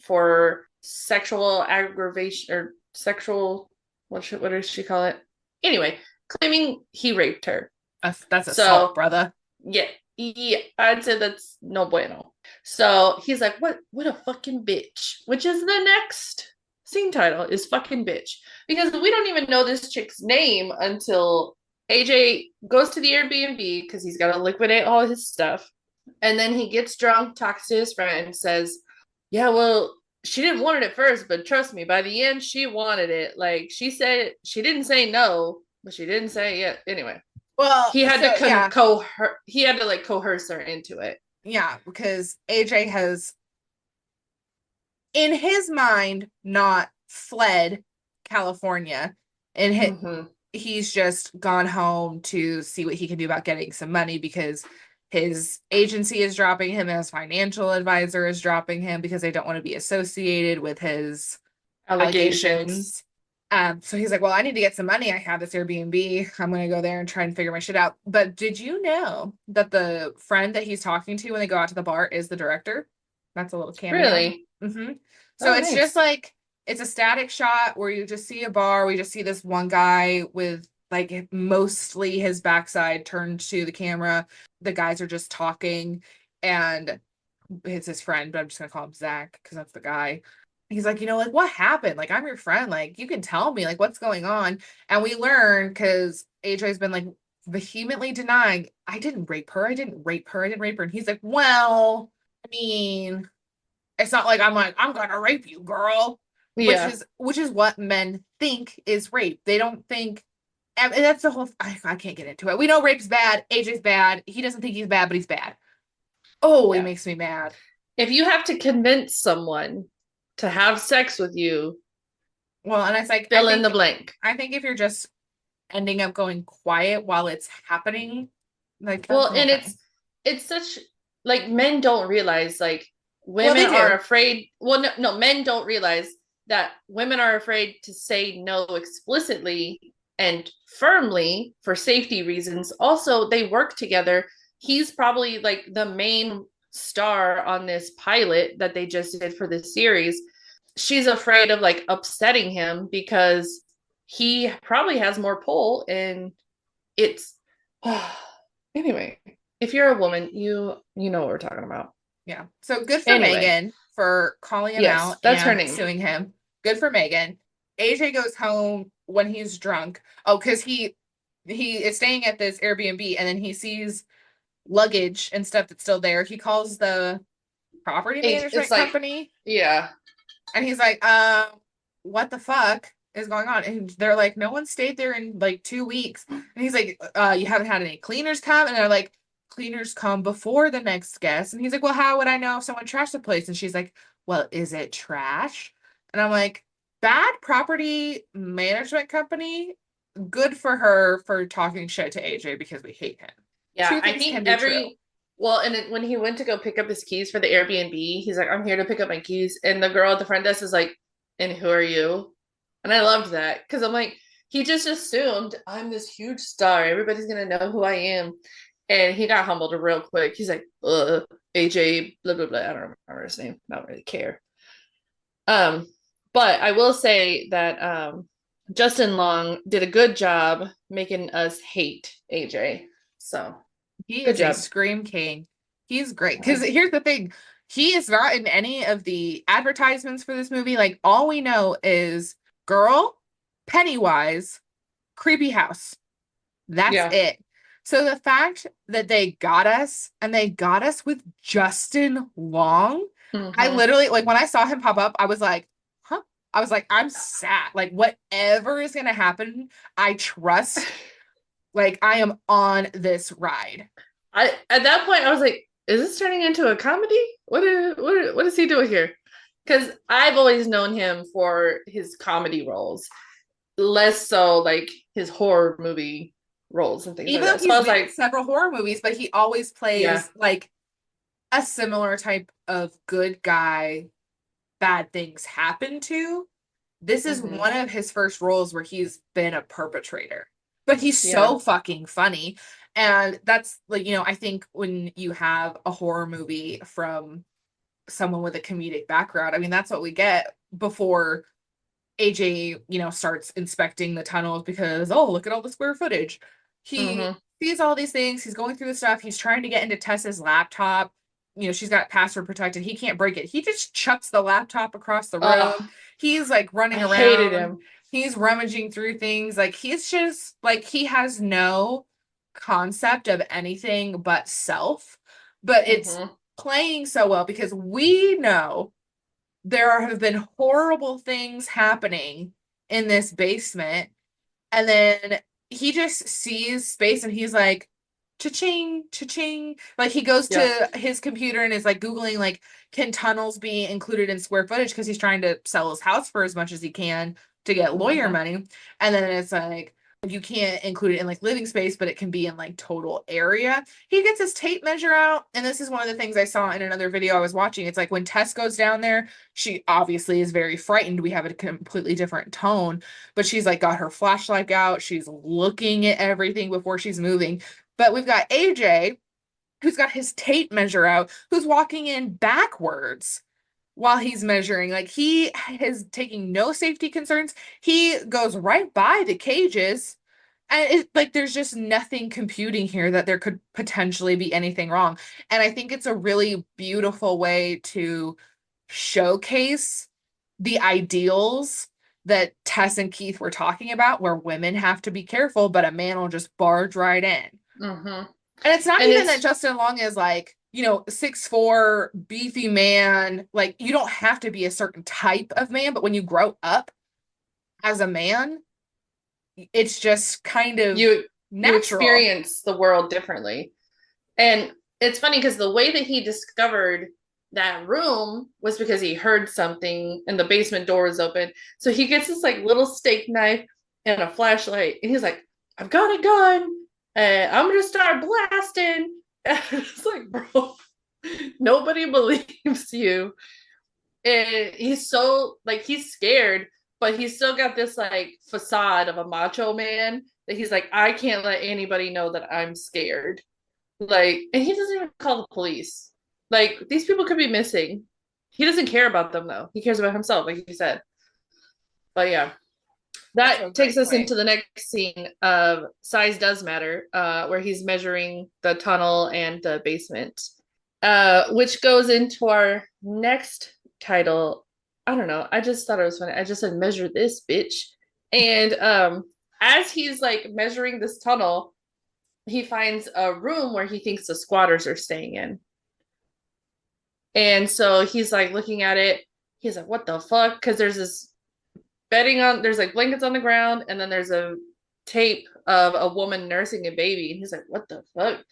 S3: for sexual aggravation or sexual what does she call it? Anyway, claiming he raped her.
S1: That's assault,
S3: So
S1: brother.
S3: yeah, yeah, I'd say that's no bueno. So he's like, what a fucking bitch, which is the next scene title is fucking bitch. Because we don't even know this chick's name until AJ goes to the Airbnb because he's got to liquidate all his stuff. And then he gets drunk, talks to his friend, says, yeah, well, she didn't want it at first, but trust me, by the end, she wanted it. Like she said, she didn't say no, but she didn't say yeah. Anyway,
S1: Well,
S3: he had
S1: so
S3: to
S1: yeah,
S3: he had to like coerce her into it.
S1: yeah, because AJ has, in his mind, not fled California, and
S3: Mm-hmm.
S1: he's just gone home to see what he can do about getting some money because his agency is dropping him, and his financial advisor is dropping him because they don't want to be associated with his
S3: Allegations.
S1: allegations. So he's like, well, I need to get some money. I have this Airbnb. I'm gonna go there and try and figure my shit out. But did you know that the friend that he's talking to when they go out to the bar is the director? That's a little cameo.
S3: Really?
S1: Hmm. So
S3: Oh,
S1: it's just
S3: nice.
S1: like it's a static shot where you just see a bar. We just see this one guy with like mostly his backside turned to the camera. The guys are just talking, and it's his friend, but I'm just gonna call him Zach because that's the guy. He's like, like what happened? Like, I'm your friend. Like, you can tell me, like, what's going on. And we learn because AJ's been like vehemently denying, I didn't rape her. I didn't rape her. I didn't rape her. And he's like, well, I mean, it's not like I'm gonna rape you, girl. Which
S3: Yeah.
S1: is which is what men think is rape. They don't think, and that's the whole I can't get into it. We know rape's bad, AJ's bad. He doesn't think he's bad, but he's bad. Oh, he
S3: Yeah.
S1: makes me mad.
S3: If you have to convince someone to have sex with you,
S1: Well, and it's like
S3: Fill in the blank.
S1: I think if you're just ending up going quiet while it's happening, like that's
S3: Well, and
S1: okay.
S3: it's such like men don't realize like
S1: Well,
S3: women
S1: they
S3: are
S1: do.
S3: afraid. Well, no, men don't realize that women are afraid to say no explicitly and firmly for safety reasons. Also, they work together. He's probably like the main star on this pilot that they just did for this series. She's afraid of like upsetting him because he probably has more pull and it's anyway, if you're a woman, you know what we're talking about.
S1: Yeah. So good for
S3: Anyway,
S1: Megan for calling him
S3: yes,
S1: out
S3: that's her
S1: and
S3: name.
S1: suing him. Good for Megan. AJ goes home when he's drunk. Oh, because he is staying at this Airbnb and then he sees luggage and stuff that's still there. He calls the property
S3: It's
S1: management
S3: like,
S1: company
S3: yeah,
S1: and he's like, what the fuck is going on? And they're like, no one stayed there in like 2 weeks. And he's like, you haven't had any cleaners come? And they're like, cleaners come before the next guest. And he's like, well, how would I know if someone trashed the place? And she's like, well, is it trash? And I'm like, bad property management company. Good for her for talking shit to AJ because we hate him.
S3: yeah.
S1: Two
S3: I
S1: things
S3: think
S1: can be true.
S3: well, and when he went to go pick up his keys for the Airbnb, he's like, I'm here to pick up my keys. And the girl at the front desk is like, and who are you? And I loved that because I'm like, he just assumed I'm this huge star. Everybody's gonna know who I am. And he got humbled real quick. He's like, AJ, blah blah blah. I don't remember his name. I don't really care. Um, but I will say that Justin Long did a good job making us hate AJ. So
S1: He
S3: good
S1: is a
S3: job.
S1: scream king. He's great. Because here's the thing. He is not in any of the advertisements for this movie. Like, all we know is girl, Pennywise, creepy house. That's
S3: Yeah.
S1: it. So the fact that they got us and they got us with Justin Long, I
S3: Mm-hmm.
S1: literally, like, when I saw him pop up, I was like, huh? I was like, I'm sad. Like, whatever is going to happen, I trust. Like, I am on this ride.
S3: I at that point I was like, is this turning into a comedy? What is he doing here? Because I've always known him for his comedy roles, less so like his horror movie roles and things like
S1: Even though
S3: that. So I
S1: he's
S3: was
S1: been in
S3: like,
S1: several horror movies, but he always
S3: yeah.
S1: plays like a similar type of good guy, bad things happen to. This is
S3: Mm-hmm.
S1: one of his first roles where he's been a perpetrator. But he's
S3: Yeah.
S1: so fucking funny. And that's like, I think when you have a horror movie from someone with a comedic background, I mean, that's what we get before AJ, starts inspecting the tunnels because, oh, look at all the square footage. He
S3: Mm-hmm.
S1: sees all these things. He's going through the stuff. He's trying to get into Tessa's laptop. She's got password protected. He can't break it. He just chucks the laptop across the room.
S3: Oh,
S1: He's like
S3: I
S1: running
S3: hated
S1: around.
S3: him.
S1: He's rummaging through things. Like he's just like he has no concept of anything but self. But it's
S3: Mm-hmm.
S1: playing so well because we know there have been horrible things happening in this basement. And then he just sees space and he's like, cha-ching, cha-ching. Like he goes
S3: Yeah.
S1: to his computer and is like Googling, like, can tunnels be included in square footage? Because he's trying to sell his house for as much as he can to get lawyer
S3: Mm-hmm.
S1: money. And then it's like, you can't include it in like living space, but it can be in like total area. He gets his tape measure out. And this is one of the things I saw in another video I was watching. It's like when Tess goes down there, she obviously is very frightened. We have a completely different tone, but she's like got her flashlight out. She's looking at everything before she's moving. But we've got AJ, who's got his tape measure out, who's walking in backwards while he's measuring. Like he is taking no safety concerns. He goes right by the cages. And like there's just nothing computing here that there could potentially be anything wrong. And I think it's a really beautiful way to showcase the ideals that Tess and Keith were talking about, where women have to be careful, but a man will just barge right in.
S3: Mm-hmm.
S1: And it's not
S3: And
S1: even that
S3: it's
S1: Justin Long is like, 6'4", beefy man. Like, you don't have to be a certain type of man, but when you grow up as a man, it's just kind of
S3: you
S1: natural.
S3: experience the world differently. And it's funny because the way that he discovered that room was because he heard something and the basement door was open. So he gets this like little steak knife and a flashlight, and he's like, I've got a gun and I'm gonna start blasting. And it's like, bro, nobody believes you. And he's so like he's scared, but he's still got this like facade of a macho man that he's like, I can't let anybody know that I'm scared. Like, and he doesn't even call the police. Like, these people could be missing. He doesn't care about them though. He cares about himself, like you said. But yeah,
S1: That's a
S3: that takes
S1: great
S3: us
S1: point.
S3: into the next scene of Size Does Matter, where he's measuring the tunnel and the basement, which goes into our next title. I don't know. I just thought it was funny. I just said, measure this, bitch. And as he's like measuring this tunnel, he finds a room where he thinks the squatters are staying in. And so he's like looking at it. He's like, what the fuck? Because there's like blankets on the ground, and then there's a tape of a woman nursing a baby. And he's like, what the fuck?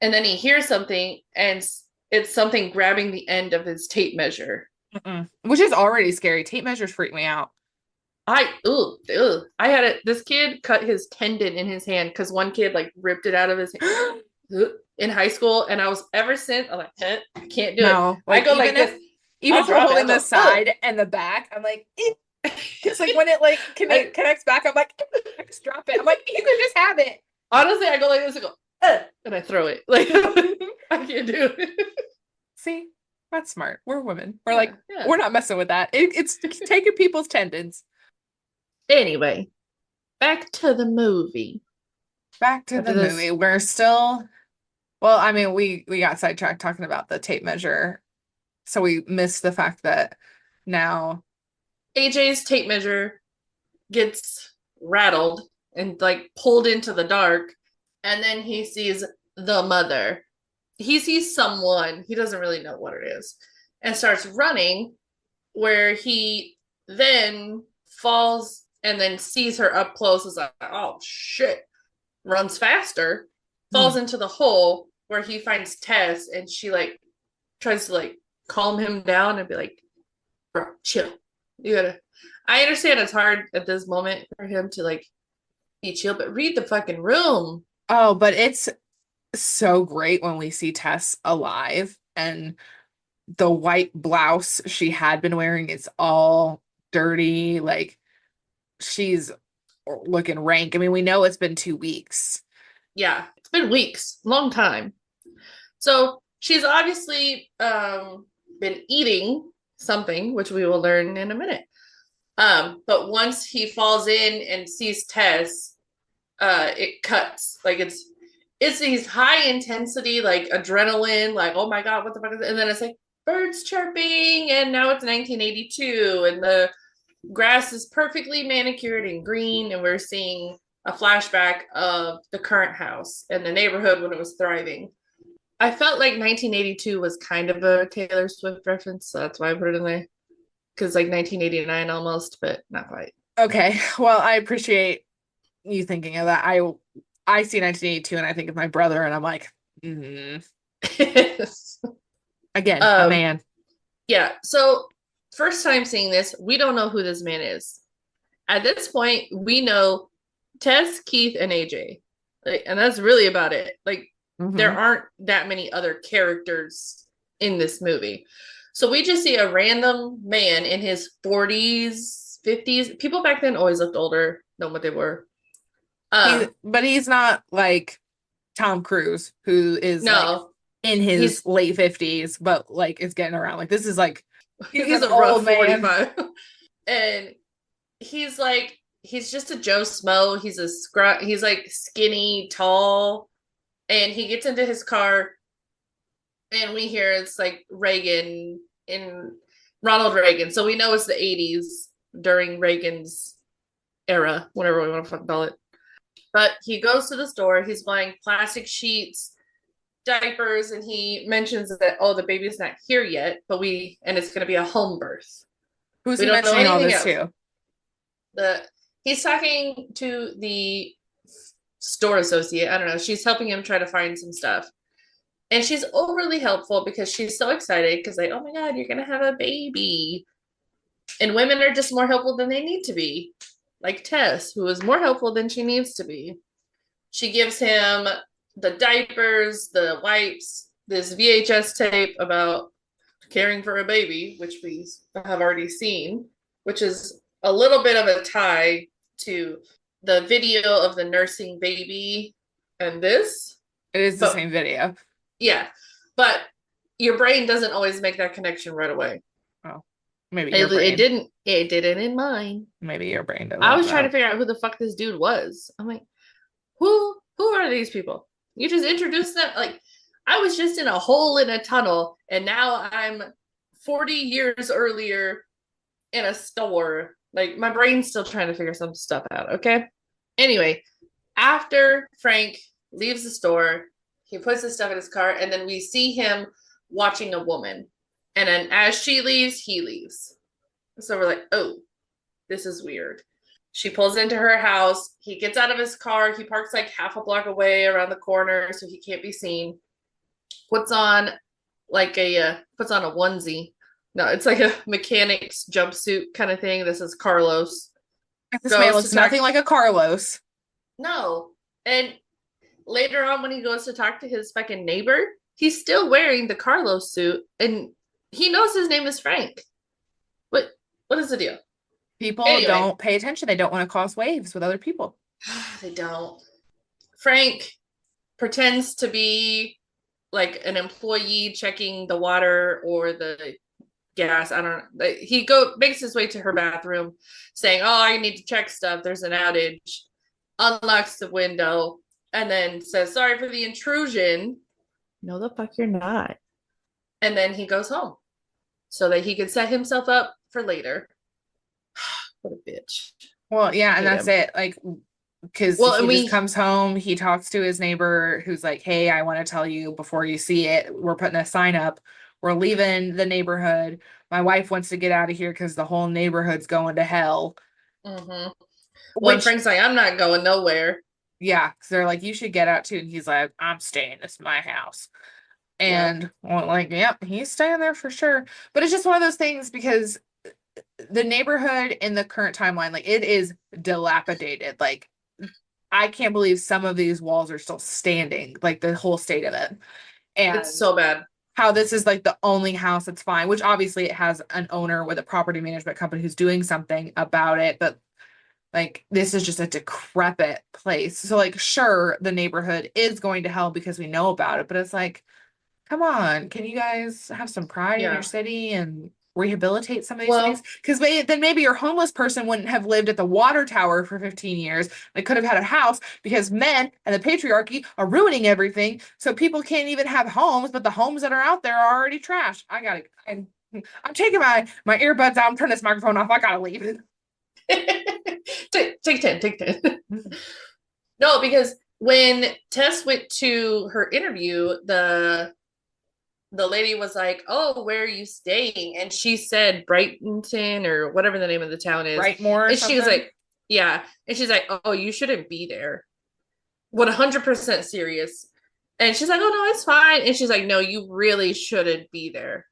S3: And then he hears something, and it's something grabbing the end of his tape measure.
S1: Which is already scary. Tape measures freak me out.
S3: I had it. This kid cut his tendon in his hand because one kid like ripped it out of his hand in high school, and I was ever since I'm like, I can't do it.
S1: No,
S3: I
S1: like
S3: go like this.
S1: even
S3: I'll
S1: for
S3: drop it.
S1: holding
S3: I'll
S1: the
S3: go,
S1: side and the back, I'm like, it's like when it like connects back, I'm like, I just drop it. I'm like, you can just have it.
S3: Honestly, I go like this and go, and I throw it. Like I can't do it.
S1: See, that's smart. We're women. We're
S3: Yeah,
S1: like,
S3: yeah.
S1: we're not messing with that. It's taking people's tendons.
S3: Anyway, back to the movie.
S1: Back to
S3: After
S1: the
S3: this,
S1: movie. We're still, well, I mean, we got sidetracked talking about the tape measure, so we missed the fact that now
S3: AJ's tape measure gets rattled and like pulled into the dark, and then he sees the mother. He sees someone, he doesn't really know what it is, and starts running, where he then falls and then sees her up close, is like, oh shit, runs faster, falls into the hole where he finds Tess, and she like tries to like calm him down and be like, bro, chill. You gotta, I understand it's hard at this moment for him to like be chill, but read the fucking room.
S1: oh, but it's so great when we see Tess alive and the white blouse she had been wearing is all dirty. Like she's looking rank. I mean, we know it's been 2 weeks.
S3: Yeah, it's been weeks, long time. So she's obviously been eating something, which we will learn in a minute. But once he falls in and sees Tess, it cuts. Like it's these high intensity, like adrenaline, like, oh my God, what the fuck is it? And then it's like birds chirping, and now it's 1982, and the grass is perfectly manicured and green, and we're seeing a flashback of the current house and the neighborhood when it was thriving. I felt like 1982 was kind of a Taylor Swift reference, so that's why I put it in there. Because like 1989 almost, but not quite.
S1: Okay. Well, I appreciate you thinking of that. I see 1982 and I think of my brother and I'm like, again, a man.
S3: Yeah. So first time seeing this, we don't know who this man is. At this point, we know Tess, Keith, and AJ. Like, and that's really about it. Like there aren't that many other characters in this movie. So we just see a random man in his 40s, 50s. People back then always looked older than what they were.
S1: But he's not like Tom Cruise, who is like in his late 50s, but like is getting around. Like this is like
S3: he's a rough 45. And he's just a Joe Smo. He's like skinny, tall, and he gets into his car, and we hear it's like Reagan in Ronald Reagan. So we know it's the 80s during Reagan's era, whatever we want to call it. But he goes to the store, he's buying plastic sheets, diapers, and he mentions that, oh, the baby's not here yet, and it's going to be a home birth.
S1: Who's he mentioning all this to?
S3: He's talking to the store associate. I don't know. She's helping him try to find some stuff. And she's overly helpful because she's so excited because, like, oh my God, you're going to have a baby. And women are just more helpful than they need to be. Like Tess, who is more helpful than she needs to be. She gives him the diapers, the wipes, this VHS tape about caring for a baby, which we have already seen, which is a little bit of a tie to the video of the nursing baby and this.
S1: It is the
S3: But
S1: same video.
S3: yeah, but your brain doesn't always make that connection right away.
S1: Oh, maybe
S3: It,
S1: your brain.
S3: it didn't. It didn't in mine.
S1: Maybe your brain doesn't.
S3: I was trying to figure out who the fuck this dude was. I'm like, who are these people? You just introduced them. Like, I was just in a hole in a tunnel, and now I'm 40 years earlier in a store. Like, my brain's still trying to figure some stuff out. Okay. Anyway, after Frank leaves the store, he puts his stuff in his car, and then we see him watching a woman. And then as she leaves, he leaves. So we're like, oh, this is weird. She pulls into her house. He gets out of his car. He parks like half a block away around the corner so he can't be seen. Puts on puts on a onesie. No, it's like a mechanic's jumpsuit kind of thing. This is Carlos.
S1: This man looks nothing like a Carlos.
S3: No. And later on, when he goes to talk to his fucking neighbor, he's still wearing the Carlos suit, and he knows his name is Frank. What is the deal?
S1: People don't pay attention. They don't want to cause waves with other people.
S3: They don't. Frank pretends to be like an employee checking the water or the gas. I don't know. He makes his way to her bathroom saying, oh, I need to check stuff. There's an outage. Unlocks the window and then says, sorry for the intrusion. No, the fuck you're not. And then he goes home so that he could set himself up for later. What a bitch.
S1: Well, yeah, and that's it. Like, because he just comes home, he talks to his neighbor who's like, hey, I want to tell you before you see it, we're putting a sign up. We're leaving the neighborhood. My wife wants to get out of here because the whole neighborhood's going to hell.
S3: Mm-hmm. When Frank's like, I'm not going nowhere.
S1: Yeah, because they're like, you should get out too. And he's like, I'm staying. This is my house. And well, like, yep, he's staying there for sure. But it's just one of those things because the neighborhood in the current timeline, like, it is dilapidated. Like, I can't believe some of these walls are still standing, like the whole state of it. And
S3: it's so bad.
S1: How this is like the only house that's fine, which obviously it has an owner with a property management company who's doing something about it, but like, this is just a decrepit place. So, like, sure, the neighborhood is going to hell because we know about it, but it's like, come on, can you guys have some pride in your city and rehabilitate some of these things? Because then maybe your homeless person wouldn't have lived at the water tower for 15 years. They could have had a house because men and the patriarchy are ruining everything. So people can't even have homes, but the homes that are out there are already trash. I'm taking my earbuds out. I'm turning this microphone off. I gotta leave.
S3: Take 10. No, because when Tess went to her interview, the lady was like, oh, where are you staying? And she said Brighton or whatever the name of the town is.
S1: Brightmoor.
S3: And she was like, yeah. And she's like, oh, you shouldn't be there. 100% serious. And she's like, oh, no, it's fine. And she's like, no, you really shouldn't be there.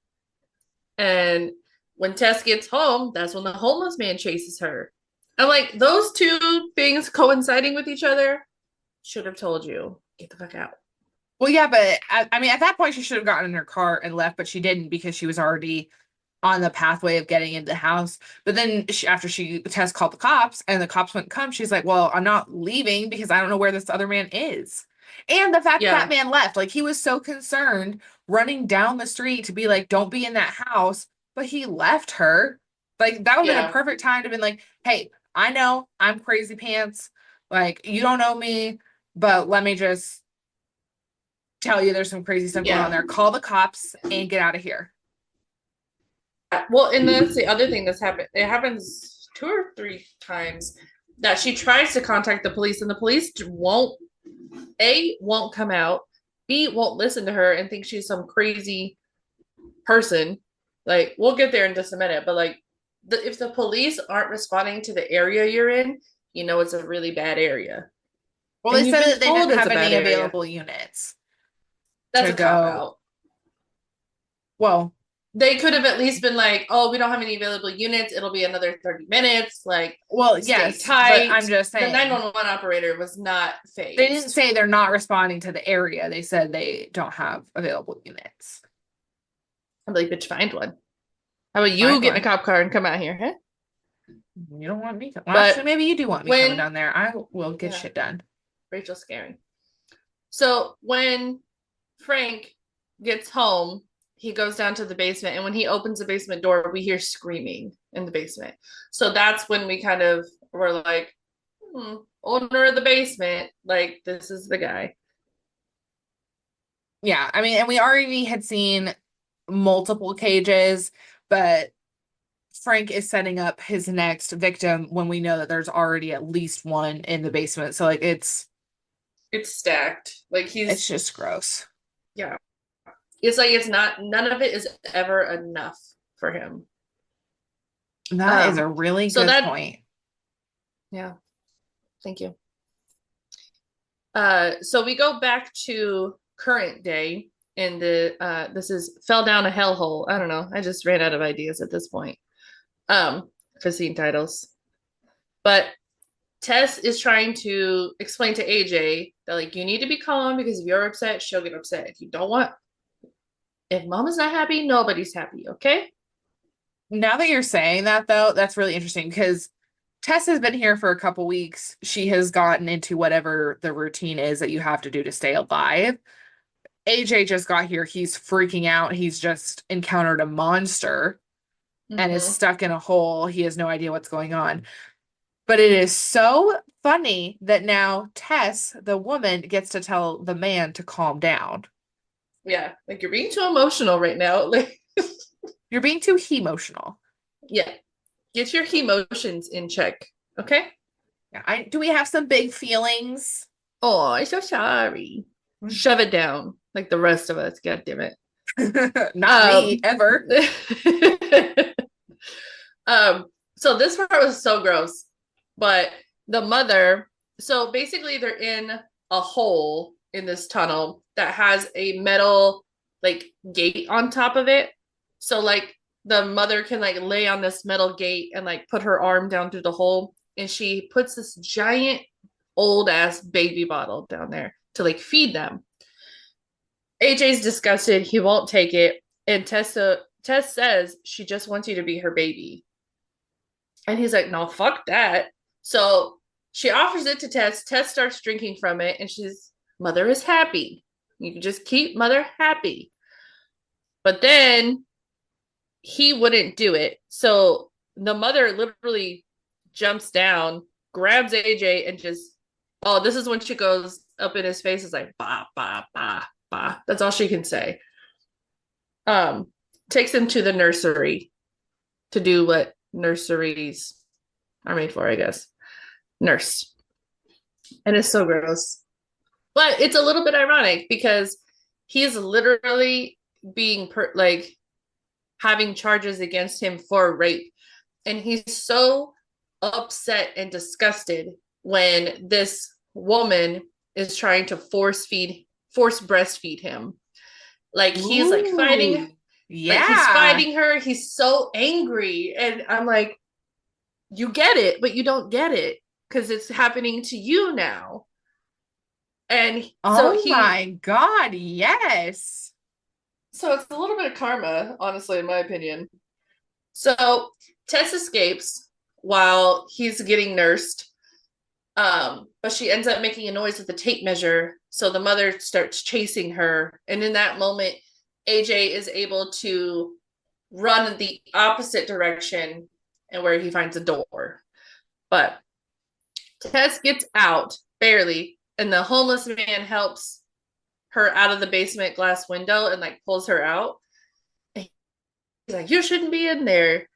S3: And when Tess gets home, that's when the homeless man chases her. I'm like, those two things coinciding with each other, should have told you, get the fuck out.
S1: Well, yeah, but I mean, at that point, she should have gotten in her car and left, but she didn't because she was already on the pathway of getting into the house. But then after Tess called the cops and the cops wouldn't come, she's like, well, I'm not leaving because I don't know where this other man is. And the fact that man left, like, he was so concerned running down the street to be like, don't be in that house, but he left her. Like, that would have been a perfect time to be like, hey, I know I'm crazy pants. Like, you don't know me, but let me just tell you there's some crazy stuff going on there. Call the cops and get out of here.
S3: Well, and that's the other thing that's happened. It happens 2 or 3 times that she tries to contact the police and the police won't come out, B, won't listen to her and think she's some crazy person. Like, we'll get there in just a minute, but like, if the police aren't responding to the area you're in, you know it's a really bad area.
S1: Well, they said that they didn't have any available units.
S3: That's
S1: to
S3: a cop
S1: go.
S3: out.
S1: Well,
S3: They could have at least been like, oh, we don't have any available units. It'll be another 30 minutes. Like,
S1: well,
S3: stay
S1: yes, but
S3: tight.
S1: I'm just
S3: The
S1: saying
S3: 911 operator was not
S1: they didn't
S3: phased.
S1: say they're not responding to the area. They said they don't have available units.
S3: I'm like, bitch, find one. How about you
S1: Find
S3: get in a
S1: one.
S3: cop car and come out here, huh?
S1: You don't want me. Well,
S3: But
S1: actually, maybe you do want me coming
S3: when
S1: down there. I will get
S3: Yeah.
S1: shit done.
S3: Rachel's scary. So when Frank gets home, he goes down to the basement, and when he opens the basement door, we hear screaming in the basement. So that's when we kind of were like, owner of the basement, like, this is the guy.
S1: Yeah, I mean, and we already had seen multiple cages, but Frank is setting up his next victim when we know that there's already at least one in the basement. So like it's
S3: Stacked. Like,
S1: it's just gross.
S3: yeah. It's like none of it is ever enough for him.
S1: That is a really
S3: So
S1: good point.
S3: Yeah. Thank you. So we go back to current day, and this is fell down a hellhole. I don't know. I just ran out of ideas at this point. For scene titles. But Tess is trying to explain to AJ that, like, you need to be calm, because if you're upset, she'll get upset. If mom is not happy, nobody's happy, okay?
S1: Now that you're saying that though, that's really interesting because Tess has been here for a couple weeks. She has gotten into whatever the routine is that you have to do to stay alive. AJ just got here. He's freaking out. He's just encountered a monster and is stuck in a hole. He has no idea what's going on. But it is so funny that now Tess, the woman, gets to tell the man to calm down.
S3: Yeah, like, you're being too emotional right now. Like,
S1: you're being too emotional.
S3: Yeah, get your emotions in check, okay?
S1: Yeah, do we have some big feelings?
S3: Oh, I'm so sorry. Shove it down, like the rest of us. God damn
S1: it. Not me, ever.
S3: So this part was so gross. But the mother, so basically they're in a hole in this tunnel that has a metal, like, gate on top of it. So, like, the mother can, like, lay on this metal gate and, like, put her arm down through the hole, and she puts this giant old ass baby bottle down there to, like, feed them. AJ's disgusted. He won't take it. And Tess says she just wants you to be her baby. And he's like, no, fuck that. So she offers it to Tess. Tess starts drinking from it, and she's, mother is happy. You can just keep mother happy. But then he wouldn't do it. So the mother literally jumps down, grabs AJ, and just, oh, this is when she goes up in his face. It's like, bah, bah, bah, bah. That's all she can say. Takes him to the nursery to do what nurseries are made for, I guess. Nurse. And it's so gross. But it's a little bit ironic because he's literally being having charges against him for rape. And he's so upset and disgusted when this woman is trying to force breastfeed him. Like, he's like fighting.
S1: Yeah.
S3: Like, he's fighting her. He's so angry. And I'm like, you get it, but you don't get it because it's happening to you now. And so
S1: my God, yes.
S3: So it's a little bit of karma, honestly, in my opinion. So Tess escapes while he's getting nursed. But she ends up making a noise with the tape measure. So the mother starts chasing her. And in that moment, AJ is able to run in the opposite direction and where he finds a door. But Tess gets out, barely, and the homeless man helps her out of the basement glass window and, like, pulls her out. And he's like, you shouldn't be in there.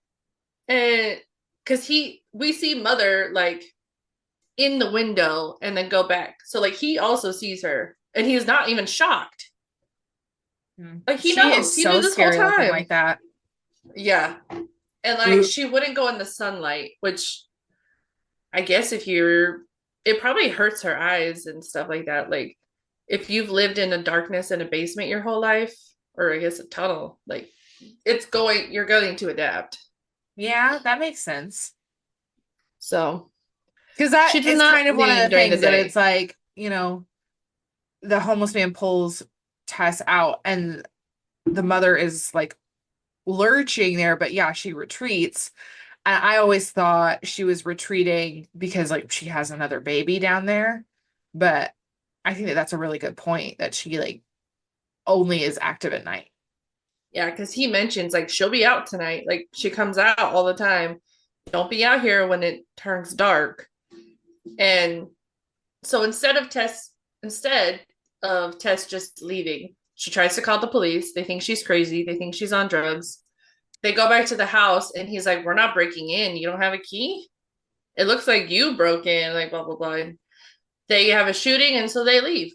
S3: And because we see mother, like, in the window and then go back. So, like, he also sees her and he's not even shocked. Like, he knows. He knew this whole time.
S1: Like that.
S3: Yeah. And, like, she wouldn't go in the sunlight, which I guess it probably hurts her eyes and stuff like that. Like, if you've lived in a darkness in a basement your whole life, or I guess a tunnel, like you're going to adapt.
S1: Yeah, that makes sense.
S3: So
S1: Because that
S3: she's
S1: is
S3: not
S1: kind of one of
S3: leaving
S1: the
S3: during the
S1: things that it's
S3: day.
S1: like, the homeless man pulls Tess out and the mother is like lurching there, but yeah, she retreats. And I always thought she was retreating because like she has another baby down there. But I think that that's a really good point that she like only is active at night.
S3: Yeah, because he mentions like she'll be out tonight. Like she comes out all the time. Don't be out here when it turns dark. And so instead of Tess just leaving, she tries to call the police. They think she's crazy. They think she's on drugs. They go back to the house and he's like, "We're not breaking in. You don't have a key? It looks like you broke in," like blah blah blah. And they have a shooting and so they leave.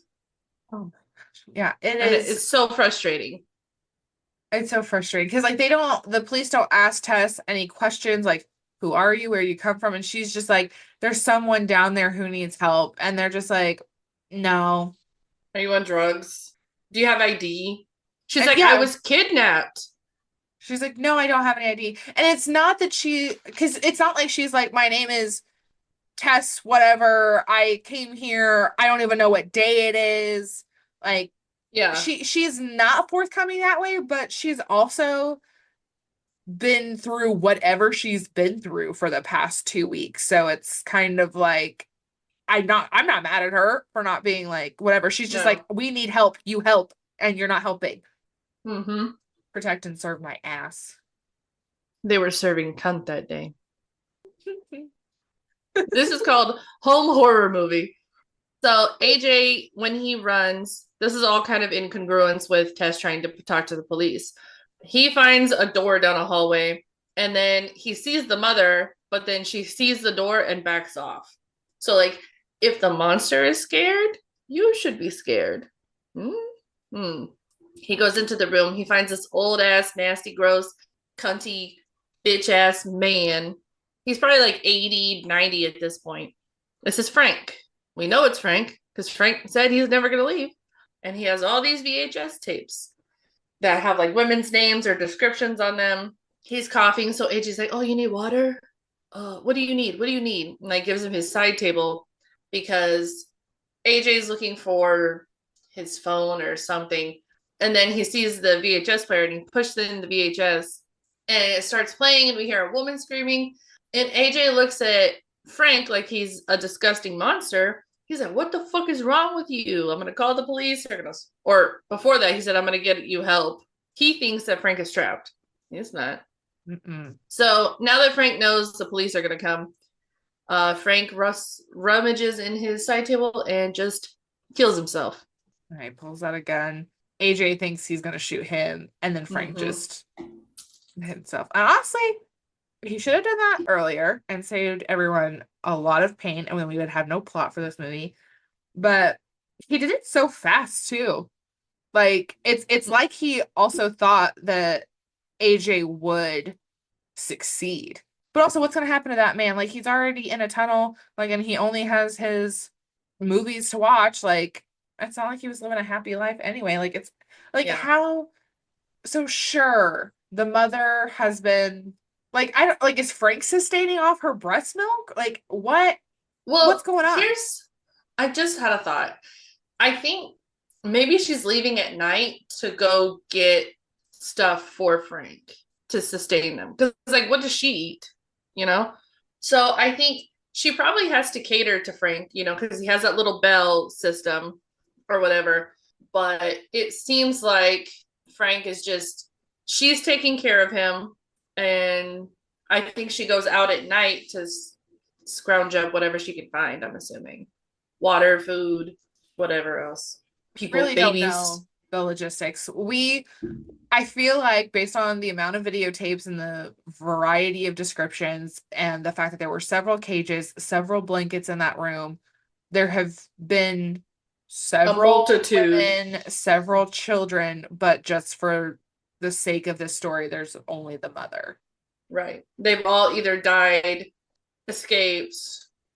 S1: Oh my gosh. Yeah, it
S3: And
S1: is.
S3: it's so frustrating.
S1: It's so frustrating because like the police don't ask Tess any questions like, who are you? Where you come from? And she's just like, there's someone down there who needs help. And they're just like, no.
S3: Are you on drugs? Do you have ID? She's
S1: And
S3: like, "I
S1: yeah,
S3: was kidnapped."
S1: she's like, no, I don't have any ID. And it's not that because it's not like she's like, my name is Tess, whatever. I came here. I don't even know what day it is. Like,
S3: Yeah.
S1: she's not forthcoming that way, but she's also been through whatever she's been through for the past 2 weeks. So it's kind of like I'm not mad at her for not being like whatever. She's just like,
S3: No.
S1: we need help. You help, and you're not helping.
S3: Mm-hmm.
S1: Protect and serve my ass.
S3: They were serving cunt that day. This is called home horror movie. So AJ, when he runs, this is all kind of in congruence with Tess trying to talk to the police. He finds a door down a hallway, and then he sees the mother, but then she sees the door and backs off. So, like, if the monster is scared, you should be scared. Hmm. Hmm. He goes into the room. He finds this old ass, nasty, gross, cunty, bitch ass man. He's probably like 80, 90 at this point. This is Frank. We know it's Frank because Frank said he's never going to leave. And he has all these VHS tapes that have like women's names or descriptions on them. He's coughing. So AJ's like, "Oh, you need water? What do you need? What do you need?" And like gives him his side table because AJ's looking for his phone or something. And then he sees the VHS player and he pushes in the VHS and it starts playing and we hear a woman screaming. And AJ looks at Frank like he's a disgusting monster. He's like, "What the fuck is wrong with you? I'm gonna call the police. Or before that, he said, "I'm gonna get you help." He thinks that Frank is trapped. He's not.
S1: Mm-mm.
S3: So now that Frank knows the police are gonna come, Frank rummages in his side table and just kills himself.
S1: All right, pulls out a gun. AJ thinks he's gonna shoot him, and then Frank
S3: Mm-hmm.
S1: just hit himself. And honestly, he should have done that earlier and saved everyone a lot of pain, and then we would have no plot for this movie. But he did it so fast too. Like it's like he also thought that AJ would succeed. But also what's gonna happen to that man? Like he's already in a tunnel, like and he only has his movies to watch. Like it's not like he was living a happy life anyway. Like it's like
S3: Yeah.
S1: how so sure the mother has been like I don't like is Frank sustaining off her breast milk? Like what's
S3: Well,
S1: going on?
S3: I just had a thought. I think maybe she's leaving at night to go get stuff for Frank to sustain them. Because, like, what does she eat? You know? So I think she probably has to cater to Frank, because he has that little bell system or whatever. But it seems like Frank is she's taking care of him. And I think she goes out at night to scrounge up whatever she can find, I'm assuming. Water, food, whatever else. People,
S1: Really don't
S3: babies.
S1: know the logistics. I feel like based on the amount of videotapes and the variety of descriptions and the fact that there were several cages, several blankets in that room, there have been
S3: A
S1: several
S3: multitude.
S1: women, several children, but just for the sake of this story, there's only the mother.
S3: Right. They've all either died, escaped,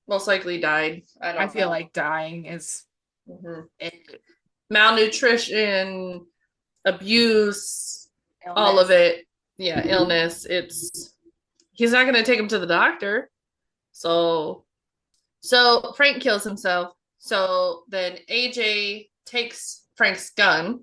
S3: most likely died. I
S1: I
S3: don't
S1: feel
S3: know.
S1: like dying is
S3: Mhm.
S1: it.
S3: malnutrition, abuse, all of
S1: Illness.
S3: it. Yeah, illness. He's not gonna take him to the doctor. So Frank kills himself. So then AJ takes Frank's gun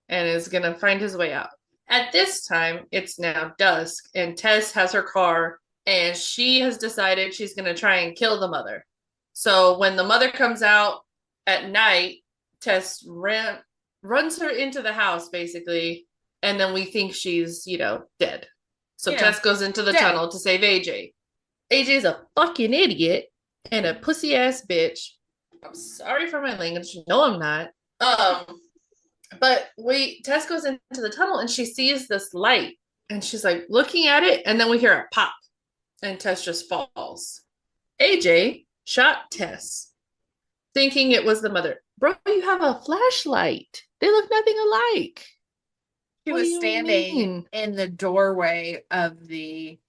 S3: and is gonna find his way out. At this time, it's now dusk, and Tess has her car, and she has decided she's gonna try and kill the mother. So when the mother comes out at night, Tess runs her into the house basically, and then we think she's, dead. So Tess goes into the
S1: dead.
S3: tunnel to save AJ. AJ's a fucking idiot and a pussy ass bitch. I'm sorry for my language. No, I'm not. But Tess goes into the tunnel and she sees this light and she's like looking at it, and then we hear a pop and Tess just falls. AJ shot Tess, thinking it was the mother. Bro, you have a flashlight. They look nothing alike.
S1: She
S3: What
S1: was
S3: do you
S1: standing
S3: mean?
S1: in the doorway of the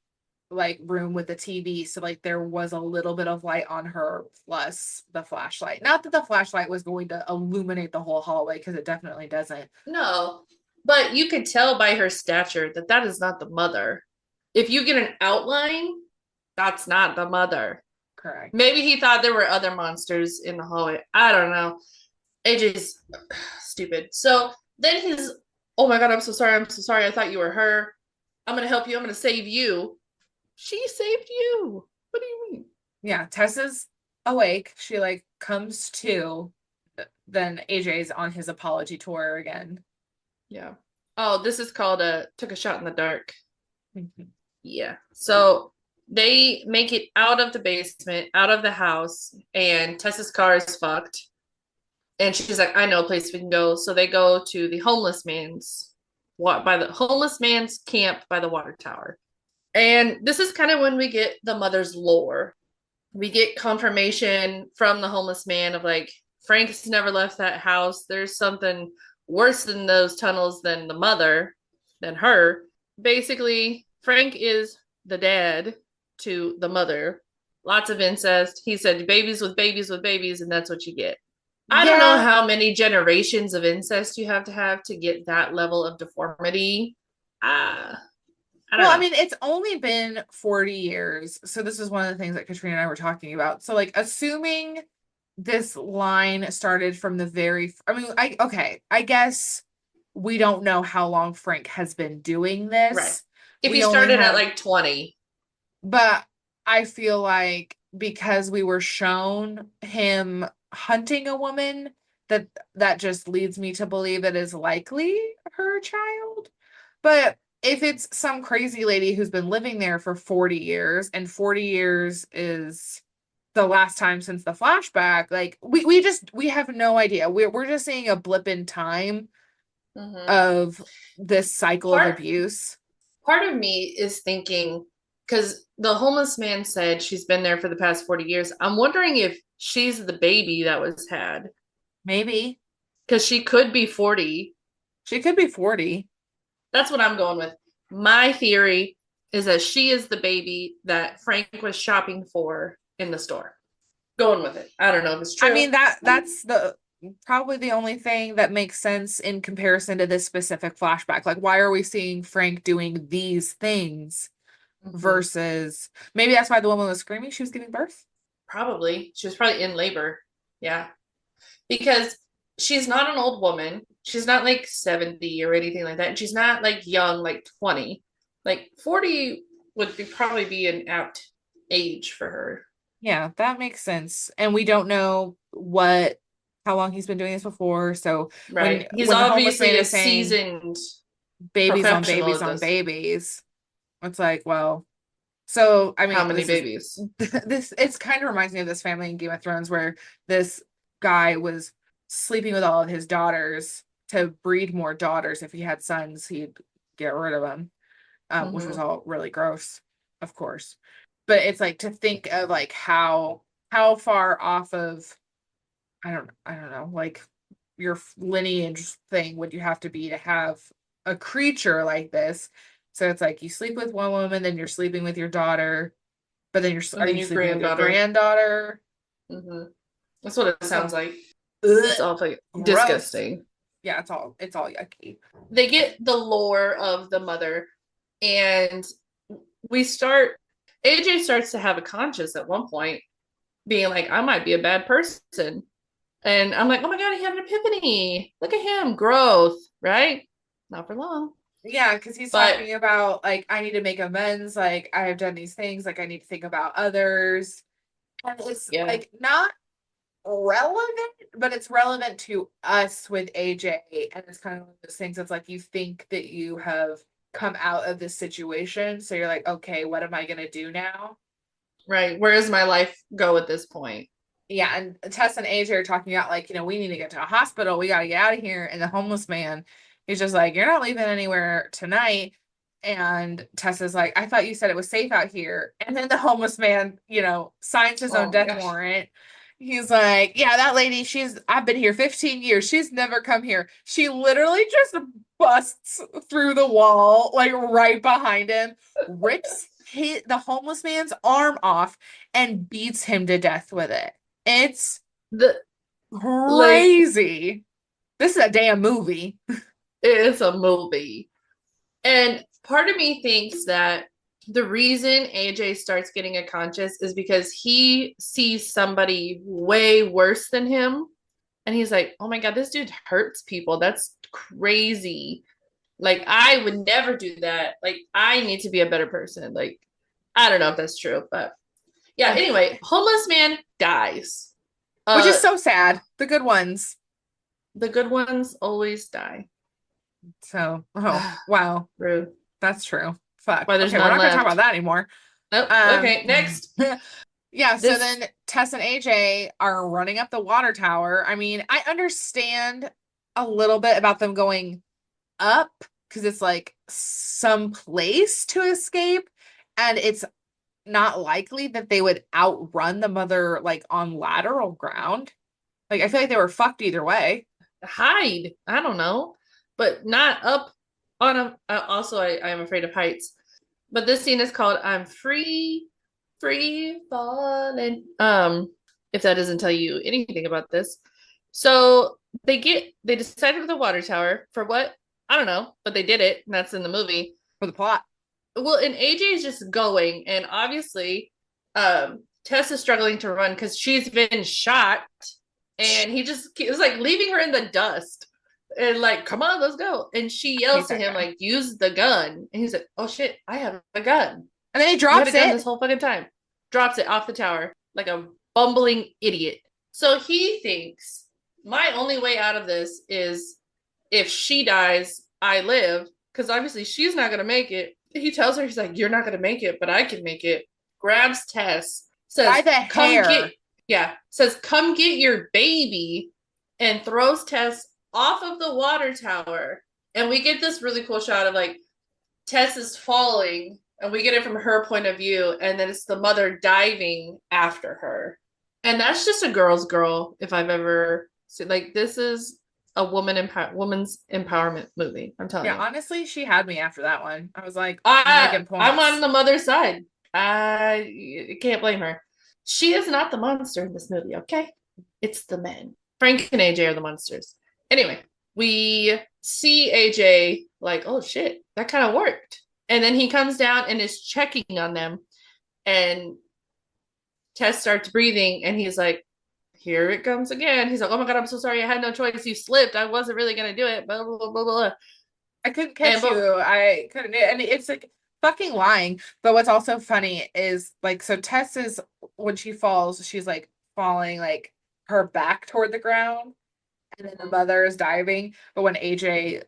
S1: room with the TV, so there was a little bit of light on her plus the flashlight. Not that the flashlight was going to illuminate the whole hallway, because it definitely doesn't.
S3: No, but you could tell by her stature that that is not the mother. If you get an outline, that's not the mother.
S1: Correct.
S3: Maybe he thought there were other monsters in the hallway. I don't know. AJ's stupid. So then oh my God, I'm so sorry. I'm so sorry. I thought you were her. I'm going to help you. I'm going to save you. She saved you. What do you mean?
S1: Yeah, Tessa's awake. She comes to. Then AJ's on his apology tour again.
S3: Yeah. Oh, this is called took a shot in the dark. Yeah. So they make it out of the basement, out of the house, and Tessa's car is fucked. And she's like, I know a place we can go. So they go to the homeless man's camp by the water tower. And this is kind of when we get the mother's lore. We get confirmation from the homeless man of Frank's never left that house. There's something worse than those tunnels than the mother, than her. Basically, Frank is the dad to the mother. Lots of incest. He said babies with babies with babies, and that's what you get. I don't know how many generations of incest you have to get that level of deformity. I
S1: mean, it's only been 40 years. So this is one of the things that Katrina and I were talking about. So assuming this line started from I guess we don't know how long Frank has been doing this.
S3: Right. If he started at 20.
S1: But I feel like because we were shown him hunting a woman, that just leads me to believe it is likely her child. But if it's some crazy lady who's been living there for 40 years, and 40 years is the last time since the flashback, we have no idea. We're just seeing a blip in time of this cycle of abuse.
S3: Part of me is thinking, because the homeless man said she's been there for the past 40 years. I'm wondering if she's the baby that was had.
S1: Maybe.
S3: Because she could be 40.
S1: She could be 40.
S3: That's what I'm going with. My theory is that she is the baby that Frank was shopping for in the store. Going with it. I don't know if it's true.
S1: I mean, that's probably the only thing that makes sense in comparison to this specific flashback. Why are we seeing Frank doing these things versus maybe that's why the woman was screaming? She was giving birth?
S3: Probably. She was probably in labor. Yeah. Because she's not an old woman. She's not 70 or anything like that. And she's not young, 20. 40 would probably be an apt age for her.
S1: Yeah, that makes sense. And we don't know how long he's been doing this before. So
S3: he's obviously a seasoned
S1: babies on babies on babies. It's well, so I mean,
S3: how many babies?
S1: It's kind of reminds me of this family in Game of Thrones where this guy was sleeping with all of his daughters to breed more daughters. If he had sons, he'd get rid of them, which was all really gross, of course. But it's to think of how far off of I don't know, your lineage thing would you have to be to have a creature like this. So it's you sleep with one woman, then you're sleeping with your daughter, but then are you sleeping with your granddaughter?
S3: That's what it sounds like. It's awfully disgusting.
S1: Yeah, it's all yucky.
S3: They get the lore of the mother, and we start AJ starts to have a conscience at one point, being like, I might be a bad person. And I'm like, oh my God, he had an epiphany. Look at him. Growth, right? Not for long.
S1: Yeah, because he's
S3: But
S1: talking about like I need to make amends, like I have done these things, like I need to think about others. And it's
S3: yeah,
S1: like not relevant, but it's relevant to us with AJ. And it's kind of one of those things that's like you think that you have come out of this situation. So you're like, okay, what am I gonna do now?
S3: right. Where does my life go at this point?
S1: Yeah, and Tess and AJ are talking about like, we need to get to a hospital. We gotta get out of here. And the homeless man, he's just like, you're not leaving anywhere tonight. And Tess is like, I thought you said it was safe out here. And then the homeless man, signs his own
S3: Oh my
S1: death
S3: gosh.
S1: warrant. He's like, yeah, that lady, I've been here 15 years. She's never come here. She literally just busts through the wall, like right behind him, rips the homeless man's arm off, and beats him to death with it. It's
S3: The like
S1: crazy. This is a damn movie.
S3: it's a movie. And part of me thinks that the reason AJ starts getting a conscience is because he sees somebody way worse than him. And he's like, oh my God, this dude hurts people. That's crazy. Like, I would never do that. Like, I need to be a better person. Like, I don't know if that's true, but yeah.
S1: Yeah.
S3: Anyway, homeless man dies.
S1: Which is so sad. The good ones.
S3: The good ones always die.
S1: So, wow.
S3: Rude.
S1: That's true. Fuck.
S3: Why there's
S1: Okay, we're
S3: none
S1: not gonna talk about
S3: left.
S1: that anymore.
S3: Oh, okay. Next.
S1: Yeah, so
S3: This
S1: then Tess and AJ are running up the water tower. I mean, I understand a little bit about them going up because it's like some place to escape, and it's not likely that they would outrun the mother like on lateral ground. Like I feel like they were fucked either way.
S3: hide. I don't know, but not up on a. Also, I am afraid of heights. But this scene is called "I'm Free, Free Falling." If that doesn't tell you anything about this, so they decided with the water tower for what I don't know, but they did it, and that's in the movie.
S1: For the plot.
S3: Well, and AJ is just going, and obviously, Tess is struggling to run because she's been shot, and he just is like leaving her in the dust, and like, come on, let's go. And she yells to him
S1: Guy.
S3: like, use the gun, and he's like, oh shit, I have a gun.
S1: And then he
S3: You had
S1: drops
S3: a gun
S1: it.
S3: this whole fucking time. Drops it off the tower like a bumbling idiot. So he thinks my only way out of this is if she dies, I live, because obviously she's not gonna make it. He tells her, he's like, you're not gonna make it, but I can make it. Grabs Tess, says,
S1: By the
S3: come
S1: hair.
S3: get, yeah, says, come get your baby, and throws Tess off of the water tower. And we get this really cool shot of like Tess is falling, and we get it from her point of view, and then it's the mother diving after her. And that's just a girl's girl, if I've ever seen. Like, this is a woman's empowerment movie. I'm telling you.
S1: Yeah, honestly, she had me after that one. I was like, making points.
S3: I'm on the mother's side. I can't blame her. She is not the monster in this movie, okay? It's the men. Frank and AJ are the monsters. Anyway, we see AJ like, oh shit, that kind of worked. And then he comes down and is checking on them. And Tess starts breathing, and he's like, here it comes again. He's like, oh my God, I'm so sorry. I had no choice. You slipped. I wasn't really going to do it. Blah, blah, blah, blah.
S1: I couldn't catch you. I couldn't. And it's like fucking lying. But what's also funny is like, so Tess is, when she falls, she's like falling like her back toward the ground. And then the mother is diving. But when AJ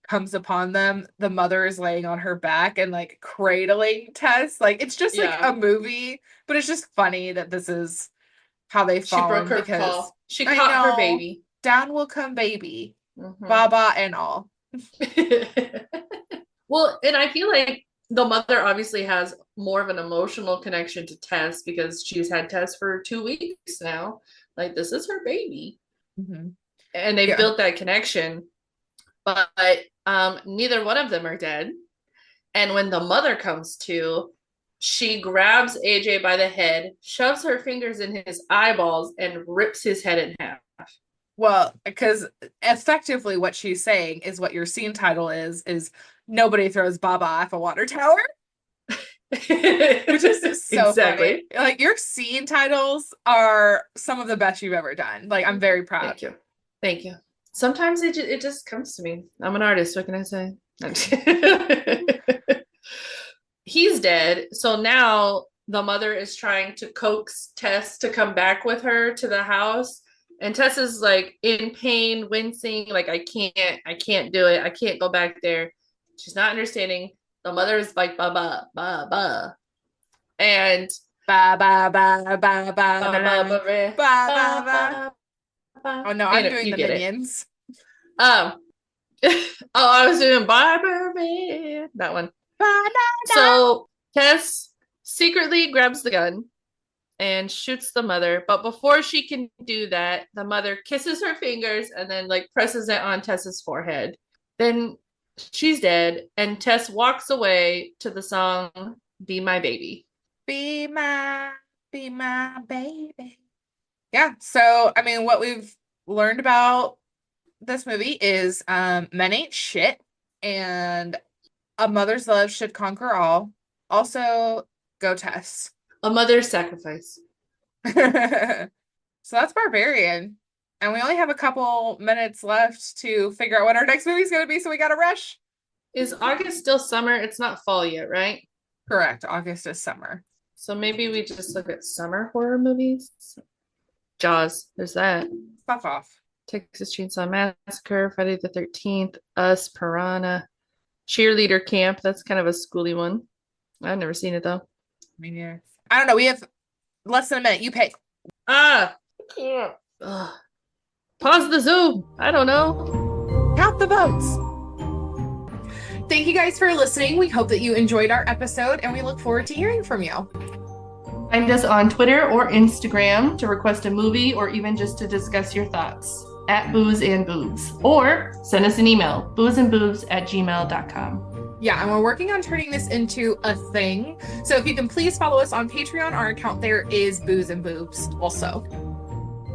S1: comes upon them, the mother is laying on her back and like cradling Tess. Like it's just like a movie, but it's just funny that this is how they fall.
S3: She broke her fall. She
S1: I
S3: caught her
S1: know,
S3: baby.
S1: Down will come baby. Baba and all.
S3: Well, and I feel like the mother obviously has more of an emotional connection to Tess because she's had Tess for 2 weeks now. Like, this is her baby. And they've built that connection. But neither one of them are dead. And when the mother comes to, she grabs AJ by the head, shoves her fingers in his eyeballs, and rips his head in half.
S1: Well, because effectively what she's saying is what your scene title is nobody throws Baba off a water tower, which is so
S3: Exactly.
S1: funny. Like your scene titles are some of the best you've ever done. Like I'm very proud.
S3: Thank you. Thank you. Sometimes it just comes to me. I'm an artist. What can I say? He's dead. So now the mother is trying to coax Tess to come back with her to the house. And Tess is like in pain, wincing, like I can't do it. I can't go back there. She's not understanding. The mother is like ba ba ba ba. And
S1: Ba ba ba ba ba
S3: ba ba ba
S1: ba
S3: ba
S1: ba ba.
S3: ba.
S1: Oh no, I'm doing the Minions.
S3: Oh, I was doing Barbarian. That one.
S1: Ba-da-da.
S3: So Tess secretly grabs the gun and shoots the mother. But before she can do that, the mother kisses her fingers and then like presses it on Tess's forehead. Then she's dead, and Tess walks away to the song "Be My Baby."
S1: Be my baby. Yeah. So I mean, what we've learned about this movie is men ain't shit, and a mother's love should conquer all. Also, go Tess.
S3: A mother's sacrifice.
S1: So that's Barbarian. And we only have a couple minutes left to figure out what our next movie is going to be, so we got to rush.
S3: Is August still summer? It's not fall yet, right?
S1: Correct. August is summer.
S3: So maybe we just look at summer horror movies. Jaws, there's that.
S1: Fuck off.
S3: Texas Chainsaw Massacre, Friday the 13th, Us, Piranha, Cheerleader Camp. That's kind of a schooly one. I've never seen it though.
S1: I mean, yeah. I don't know. We have less than a minute. You pick.
S3: Yeah. Pause the Zoom. I don't know.
S1: Count the votes. Thank you guys for listening. We hope that you enjoyed our episode, and we look forward to hearing from you.
S2: Find us on Twitter or Instagram to request a movie or even just to discuss your thoughts at Booze and Boobs. Or send us an email, boozeandboobs@gmail.com.
S1: Yeah, and we're working on turning this into a thing. So if you can please follow us on Patreon, our account there is Booze and Boobs also.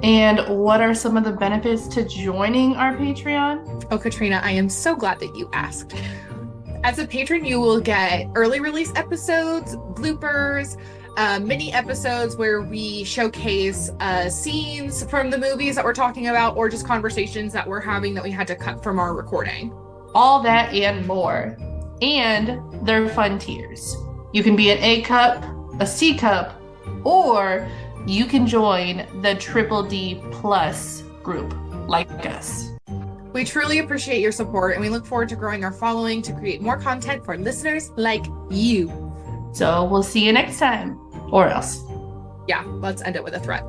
S2: And what are some of the benefits to joining our Patreon?
S1: Oh, Katrina, I am so glad that you asked. As a patron, you will get early release episodes, bloopers, mini episodes where we showcase scenes from the movies that we're talking about, or just conversations that we're having that we had to cut from our recording.
S2: All that and more. And they're fun tiers. You can be an A cup, a C cup, or you can join the Triple D Plus group like us.
S1: We truly appreciate your support, and we look forward to growing our following to create more content for listeners like you.
S2: So we'll see you next time, or else.
S1: Yeah, let's end it with a threat.